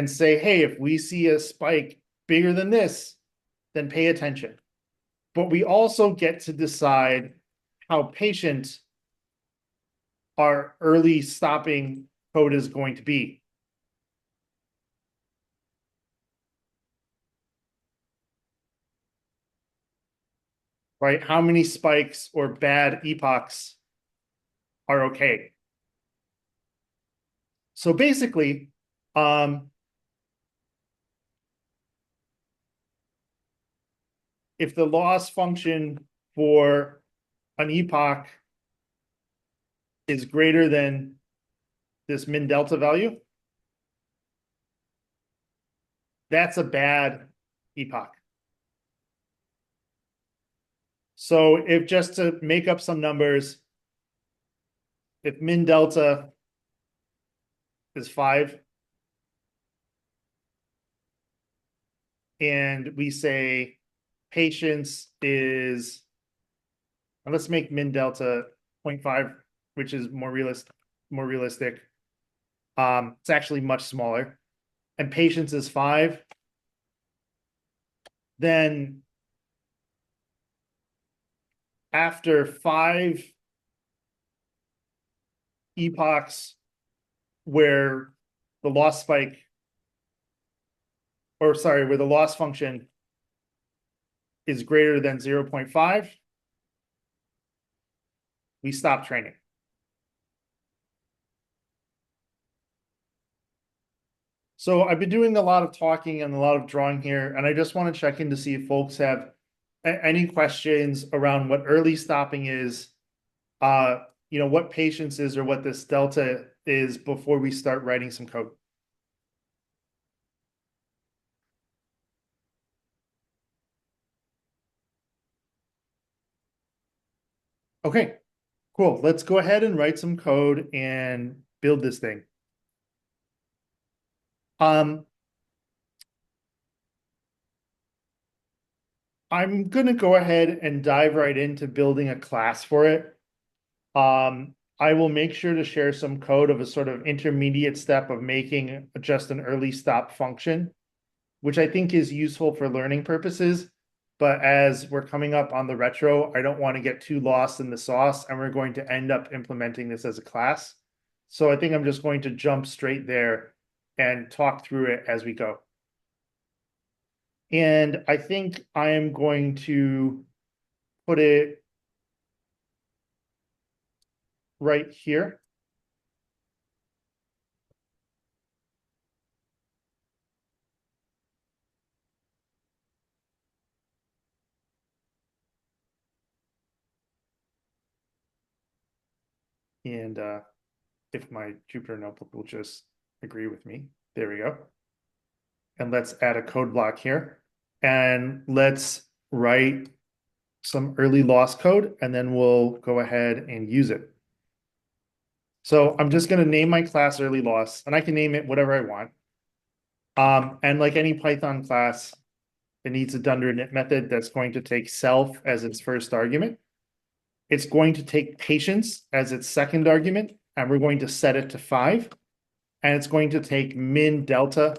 say, hey, if we see a spike bigger than this, then pay attention. But we also get to decide how patient our early stopping code is going to be. Right? How many spikes or bad epochs are okay? So basically, if the loss function for an epoch is greater than this min delta value, that's a bad epoch. So if, just to make up some numbers, if min delta is 5, and we say patience is, let's make min delta 0.5, which is more realistic. It's actually much smaller, and patience is 5, then after 5 epochs where the loss spike, or sorry, where the loss function is greater than 0.5, we stop training. So I've been doing a lot of talking and a lot of drawing here, and I just want to check in to see if folks have any questions around what early stopping is, what patience is, or what this delta is before we start writing some code. Okay, cool. Let's go ahead and write some code and build this thing. I'm going to go ahead and dive right into building a class for it. I will make sure to share some code of a sort of intermediate step of making just an early stop function, which I think is useful for learning purposes. But as we're coming up on the retro, I don't want to get too lost in the sauce, and we're going to end up implementing this as a class. So I think I'm just going to jump straight there and talk through it as we go. And I think I am going to put it right here. And if my Jupyter notebook will just agree with me, there we go. And let's add a code block here. And let's write some early loss code, and then we'll go ahead and use it. So I'm just going to name my class early loss, and I can name it whatever I want. And like any Python class, it needs a dunder init method that's going to take self as its first argument. It's going to take patience as its second argument, and we're going to set it to 5. And it's going to take min delta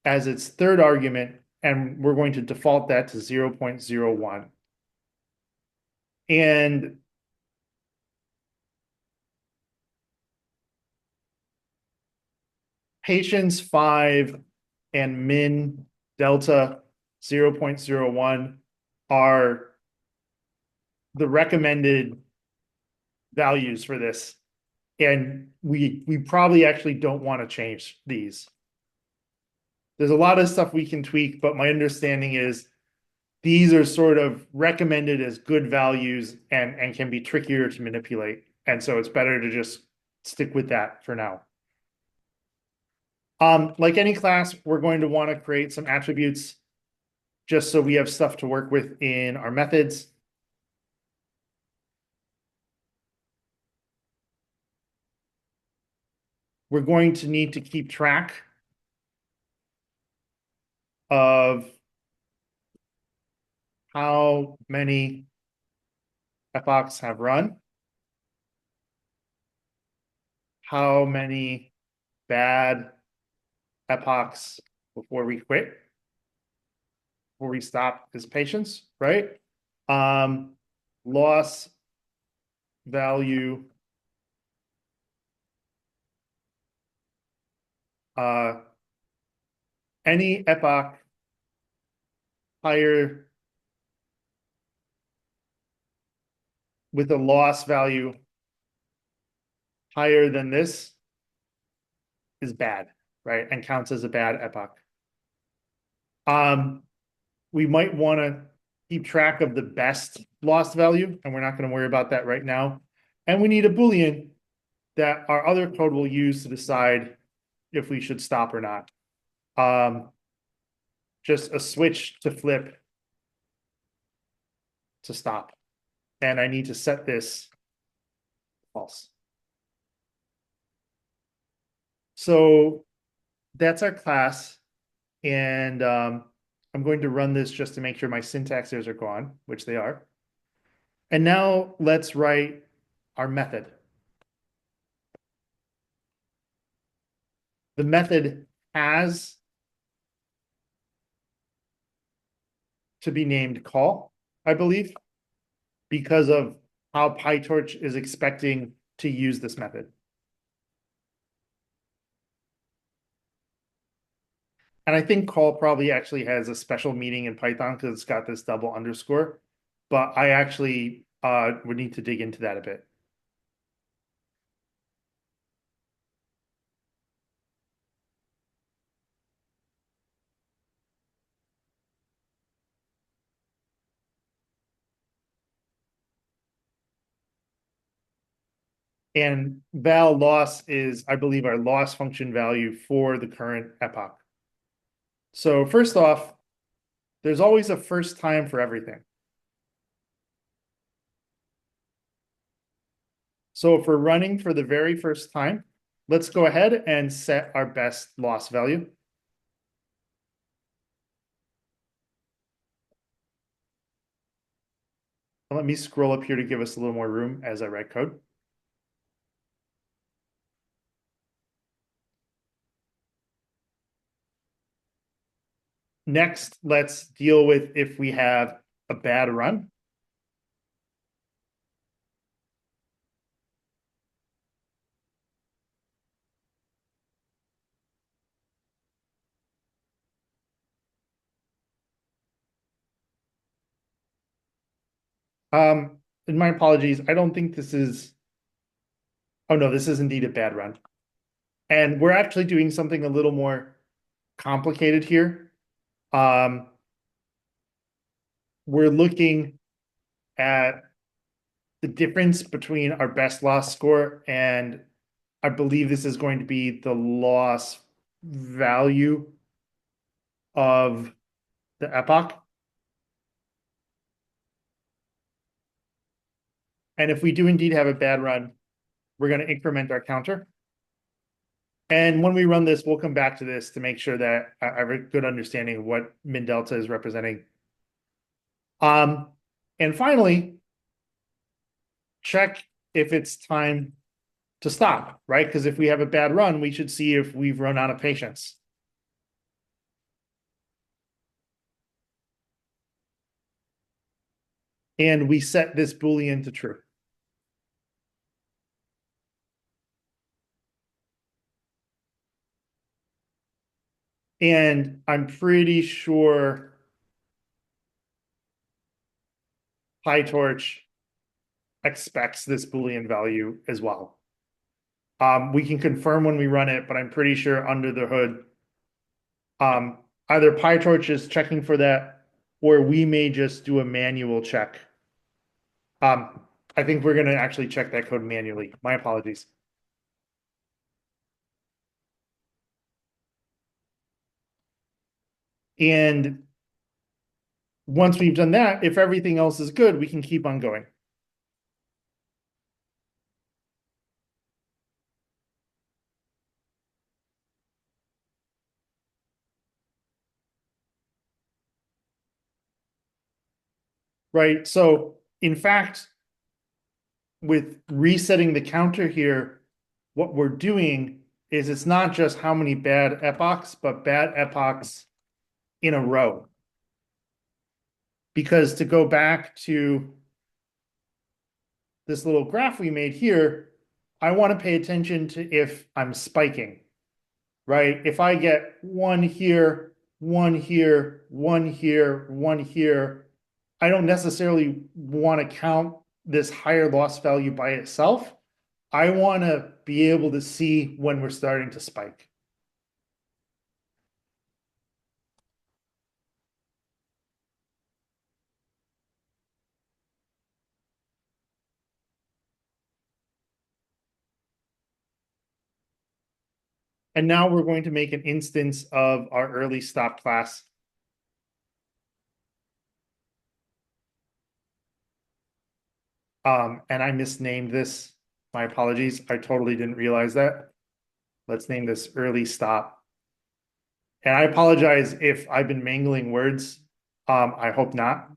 as its third argument, and we're going to default that to 0.01. And patience 5 and min delta 0.01 are the recommended values for this. And we probably actually don't want to change these. There's a lot of stuff we can tweak, but my understanding is these are sort of recommended as good values and can be trickier to manipulate. And so it's better to just stick with that for now. Like any class, we're going to want to create some attributes just so we have stuff to work with in our methods. We're going to need to keep track of how many epochs have run, how many bad epochs before we quit, before we stop as patients, right? Loss value, any epoch higher with a loss value higher than this is bad, right? And counts as a bad epoch. We might want to keep track of the best loss value, and we're not going to worry about that right now. And we need a Boolean that our other code will use to decide if we should stop or not. Just a switch to flip to stop. And I need to set this false. So that's our class. And I'm going to run this just to make sure my syntax errors are gone, which they are. And now let's write our method. The method has to be named call, I believe, because of how PyTorch is expecting to use this method. And I think call probably actually has a special meaning in Python because it's got this double underscore, but I actually would need to dig into that a bit. And val loss is, I believe, our loss function value for the current epoch. So first off, there's always a first time for everything. So if we're running for the very first time, let's go ahead and set our best loss value. Let me scroll up here to give us a little more room as I write code. Next, let's deal with if we have a bad run. And my apologies, I don't think this is, oh no, this is indeed a bad run. And we're actually doing something a little more complicated here. We're looking at the difference between our best loss score and I believe this is going to be the loss value of the epoch. And if we do indeed have a bad run, we're going to increment our counter. And when we run this, we'll come back to this to make sure that I have a good understanding of what min delta is representing. And finally, check if it's time to stop, right? Because if we have a bad run, we should see if we've run out of patience. And we set this Boolean to true. And I'm pretty sure PyTorch expects this Boolean value as well. We can confirm when we run it, but I'm pretty sure under the hood, either PyTorch is checking for that, or we may just do a manual check. I think we're going to actually check that code manually. My apologies. And once we've done that, if everything else is good, we can keep on going. right? So in fact, with resetting the counter here, what we're doing is it's not just how many bad epochs, but bad epochs in a row. Because to go back to this little graph we made here, I want to pay attention to if I'm spiking, right? If I get one here, one here, one here, one here, I don't necessarily want to count this higher loss value by itself. I want to be able to see when we're starting to spike. And now we're going to make an instance of our early stop class. And I misnamed this. My apologies. I totally didn't realize that. Let's name this early stop. And I apologize if I've been mangling words. I hope not.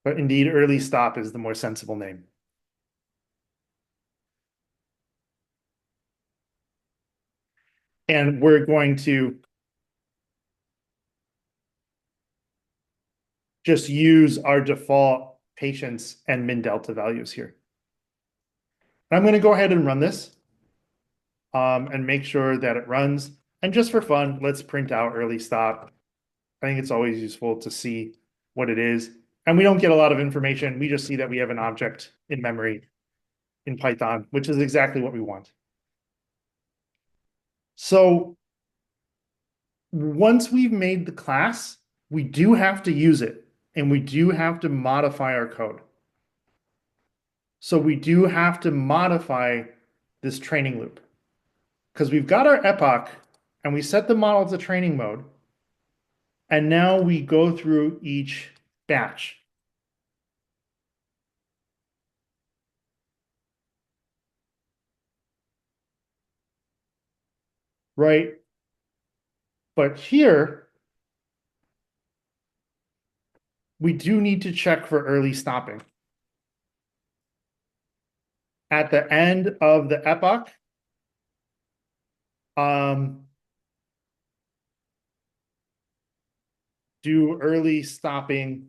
But indeed, early stop is the more sensible name. And we're going to just use our default patience and min delta values here. I'm going to go ahead and run this and make sure that it runs. And just for fun, let's print out early stop. I think it's always useful to see what it is. And we don't get a lot of information. We just see that we have an object in memory in Python, which is exactly what we want. So once we've made the class, we do have to use it, and we do have to modify our code. So we do have to modify this training loop because we've got our epoch and we set the model to training mode. And now we go through each batch. Right? But here, we do need to check for early stopping. At the end of the epoch, do early stopping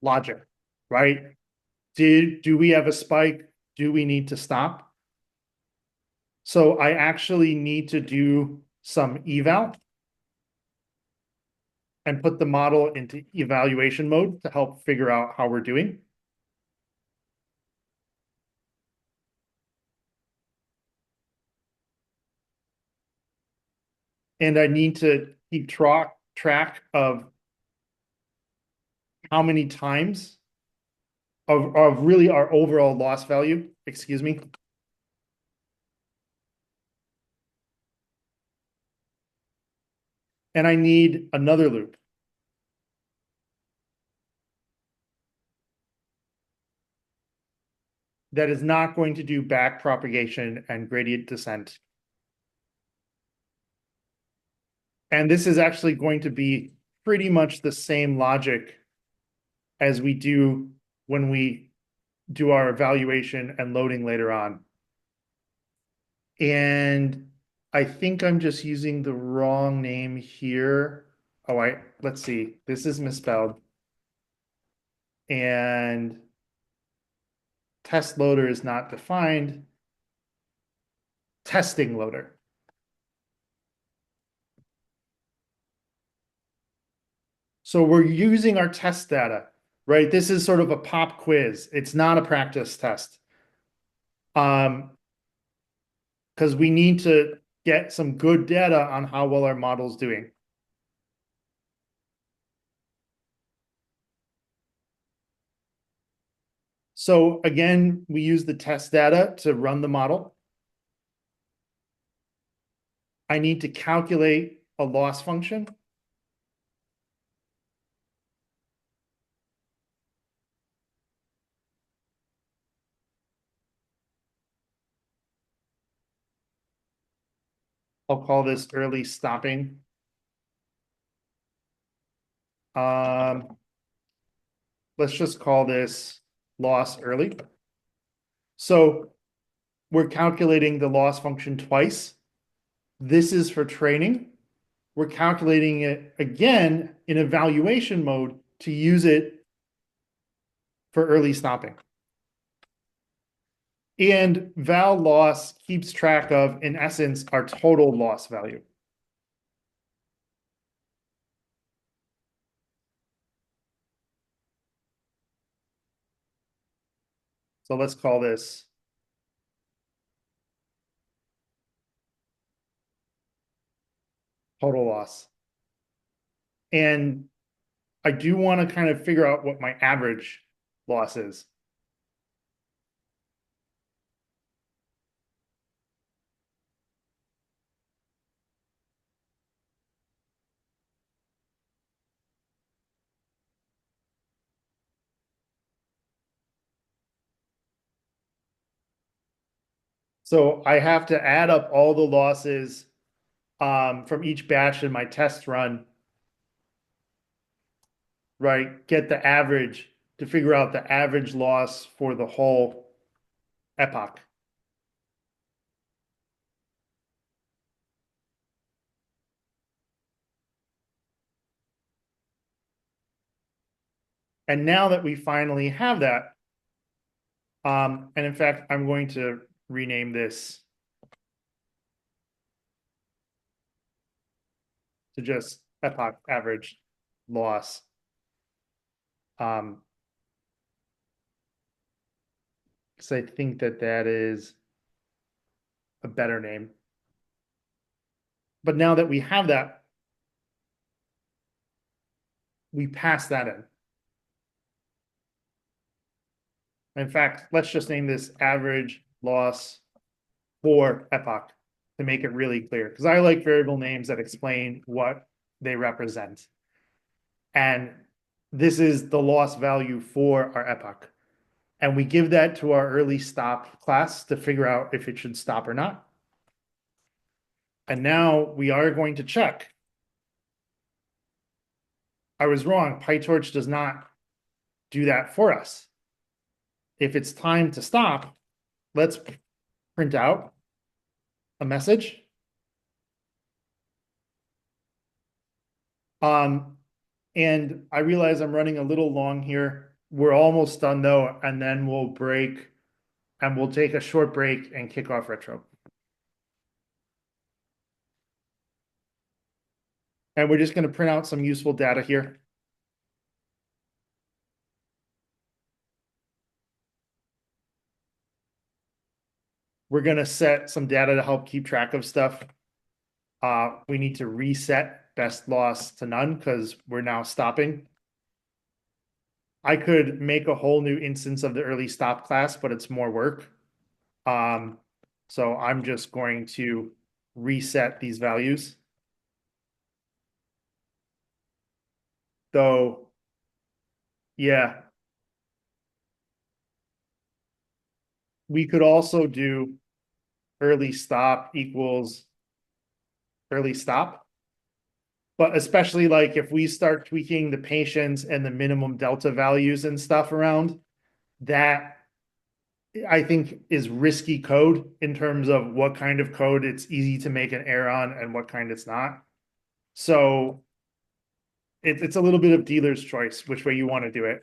logic, right? Do we have a spike? Do we need to stop? So I actually need to do some eval and put the model into evaluation mode to help figure out how we're doing. And I need to keep track of how many times of really our overall loss value, excuse me. And I need another loop. That is not going to do back propagation and gradient descent. And this is actually going to be pretty much the same logic as we do when we do our evaluation and loading later on. And I think I'm just using the wrong name here. Oh, let's see. This is misspelled. And test loader is not defined. Testing loader. So we're using our test data, right? This is sort of a pop quiz. It's not a practice test. Because we need to get some good data on how well our model's doing. So again, we use the test data to run the model. I need to calculate a loss function. I'll call this early stopping. Let's just call this loss early. So we're calculating the loss function twice. This is for training. We're calculating it again in evaluation mode to use it for early stopping. And val loss keeps track of, in essence, our total loss value. So let's call this total loss. And I do want to kind of figure out what my average loss is. So I have to add up all the losses from each batch in my test run, right? Get the average to figure out the average loss for the whole epoch. And now that we finally have that, and in fact, I'm going to rename this to just epoch average loss. Because I think that that is a better name. But now that we have that, we pass that in. In fact, let's just name this average loss for epoch to make it really clear. Because I like variable names that explain what they represent. And this is the loss value for our epoch. And we give that to our early stop class to figure out if it should stop or not. And now we are going to check. I was wrong. PyTorch does not do that for us. If it's time to stop, let's print out a message. And I realize I'm running a little long here. We're almost done though, and then we'll break and we'll take a short break and kick off retro. And we're just going to print out some useful data here. We're going to set some data to help keep track of stuff. We need to reset best loss to none because we're now stopping. I could make a whole new instance of the early stop class, but it's more work. So I'm just going to reset these values. Though, yeah, we could also do early stop equals early stop. But especially like if we start tweaking the patience and the minimum delta values and stuff around, that I think is risky code in terms of what kind of code it's easy to make an error on and what kind it's not. So it's a little bit of dealer's choice, which way you want to do it.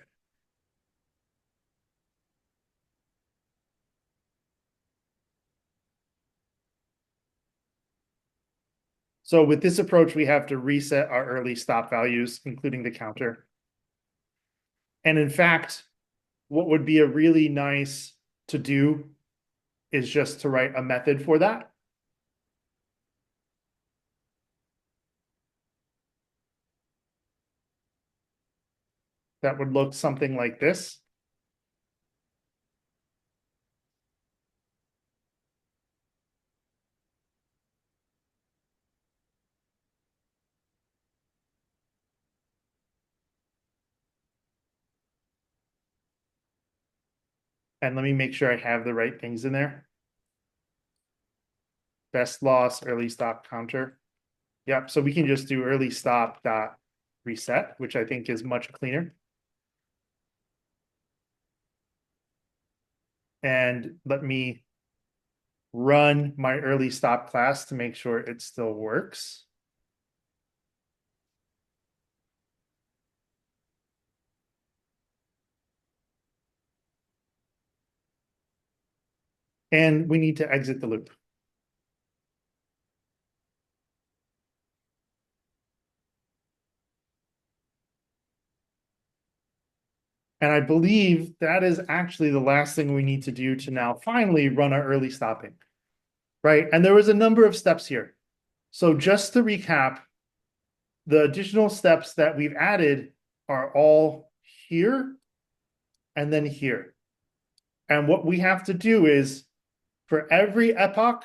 So with this approach, we have to reset our early stop values, including the counter. And in fact, what would be a really nice to do is just to write a method for that. That would look something like this. And let me make sure I have the right things in there. Best loss, early stop counter. Yep, so we can just do early stop dot reset, which I think is much cleaner. And let me run my early stop class to make sure it still works. And we need to exit the loop. And I believe that is actually the last thing we need to do to now finally run our early stopping, right? And there was a number of steps here. So just to recap, the additional steps that we've added are all here and then here. And what we have to do is for every epoch,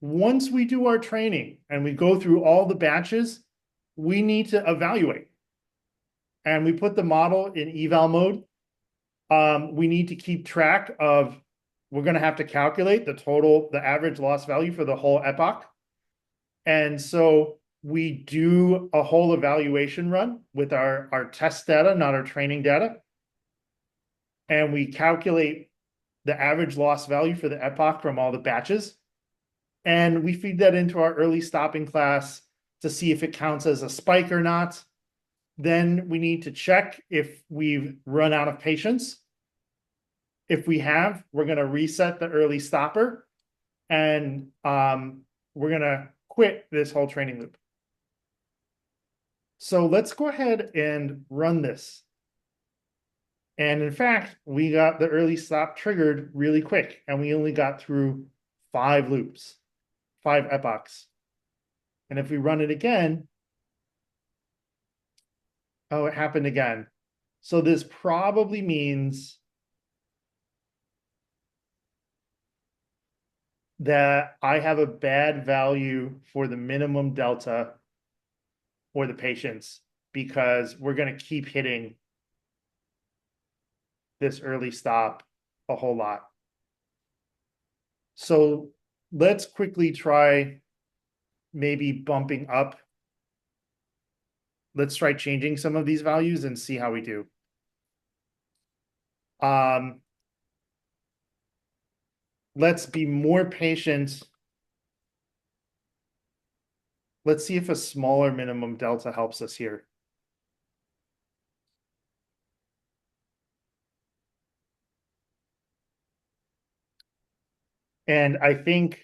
once we do our training and we go through all the batches, we need to evaluate. And we put the model in eval mode. We need to keep track of, we're going to have to calculate the average loss value for the whole epoch. And so we do a whole evaluation run with our test data, not our training data. And we calculate the average loss value for the epoch from all the batches. And we feed that into our early stopping class to see if it counts as a spike or not. Then we need to check if we've run out of patience. If we have, we're going to reset the early stopper and we're going to quit this whole training loop. So let's go ahead and run this. And in fact, we got the early stop triggered really quick, and we only got through 5 loops, 5 epochs. And if we run it again, oh, it happened again. So this probably means that I have a bad value for the minimum delta for the patients, because we're going to keep hitting this early stop a whole lot. So let's quickly try maybe bumping up. Let's try changing some of these values and see how we do. Let's be more patient. Let's see if a smaller minimum delta helps us here. And I think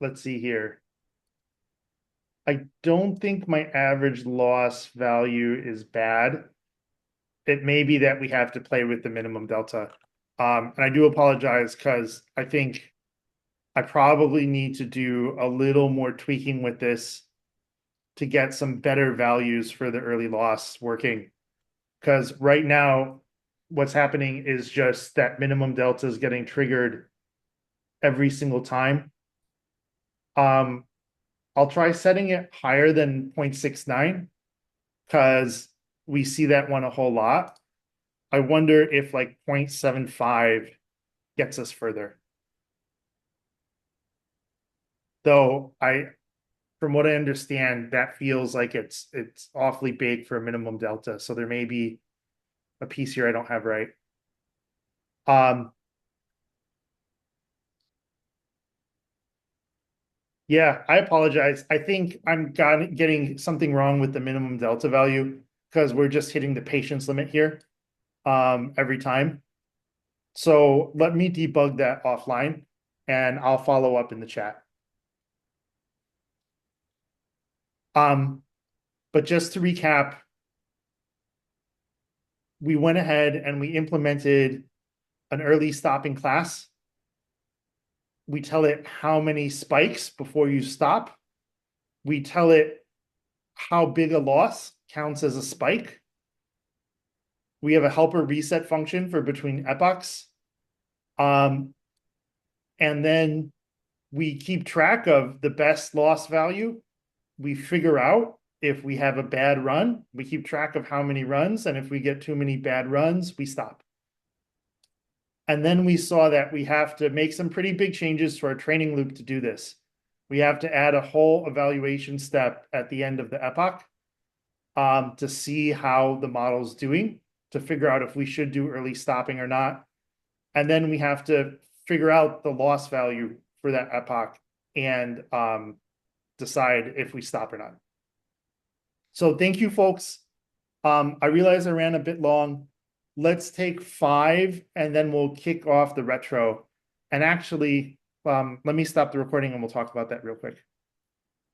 let's see here. I don't think my average loss value is bad. It may be that we have to play with the minimum delta. And I do apologize because I think I probably need to do a little more tweaking with this to get some better values for the early loss working. Because right now, what's happening is just that minimum delta is getting triggered every single time. I'll try setting it higher than 0.69 because we see that one a whole lot. I wonder if like 0.75 gets us further. Though from what I understand, that feels like it's awfully big for a minimum delta. So there may be a piece here I don't have right. Yeah, I apologize. I think I'm getting something wrong with the minimum delta value because we're just hitting the patience limit here every time. So let me debug that offline and I'll follow up in the chat. But just to recap, we went ahead and we implemented an early stopping class. We tell it how many spikes before you stop. We tell it how big a loss counts as a spike. We have a helper reset function for between epochs. And then we keep track of the best loss value. We figure out if we have a bad run, we keep track of how many runs. And if we get too many bad runs, we stop. And then we saw that we have to make some pretty big changes to our training loop to do this. We have to add a whole evaluation step at the end of the epoch to see how the model's doing, to figure out if we should do early stopping or not. And then we have to figure out the loss value for that epoch and decide if we stop or not. So thank you, folks. I realize I ran a bit long. Let's take 5 and then we'll kick off the retro. And actually, let me stop the recording and we'll talk about that real quick.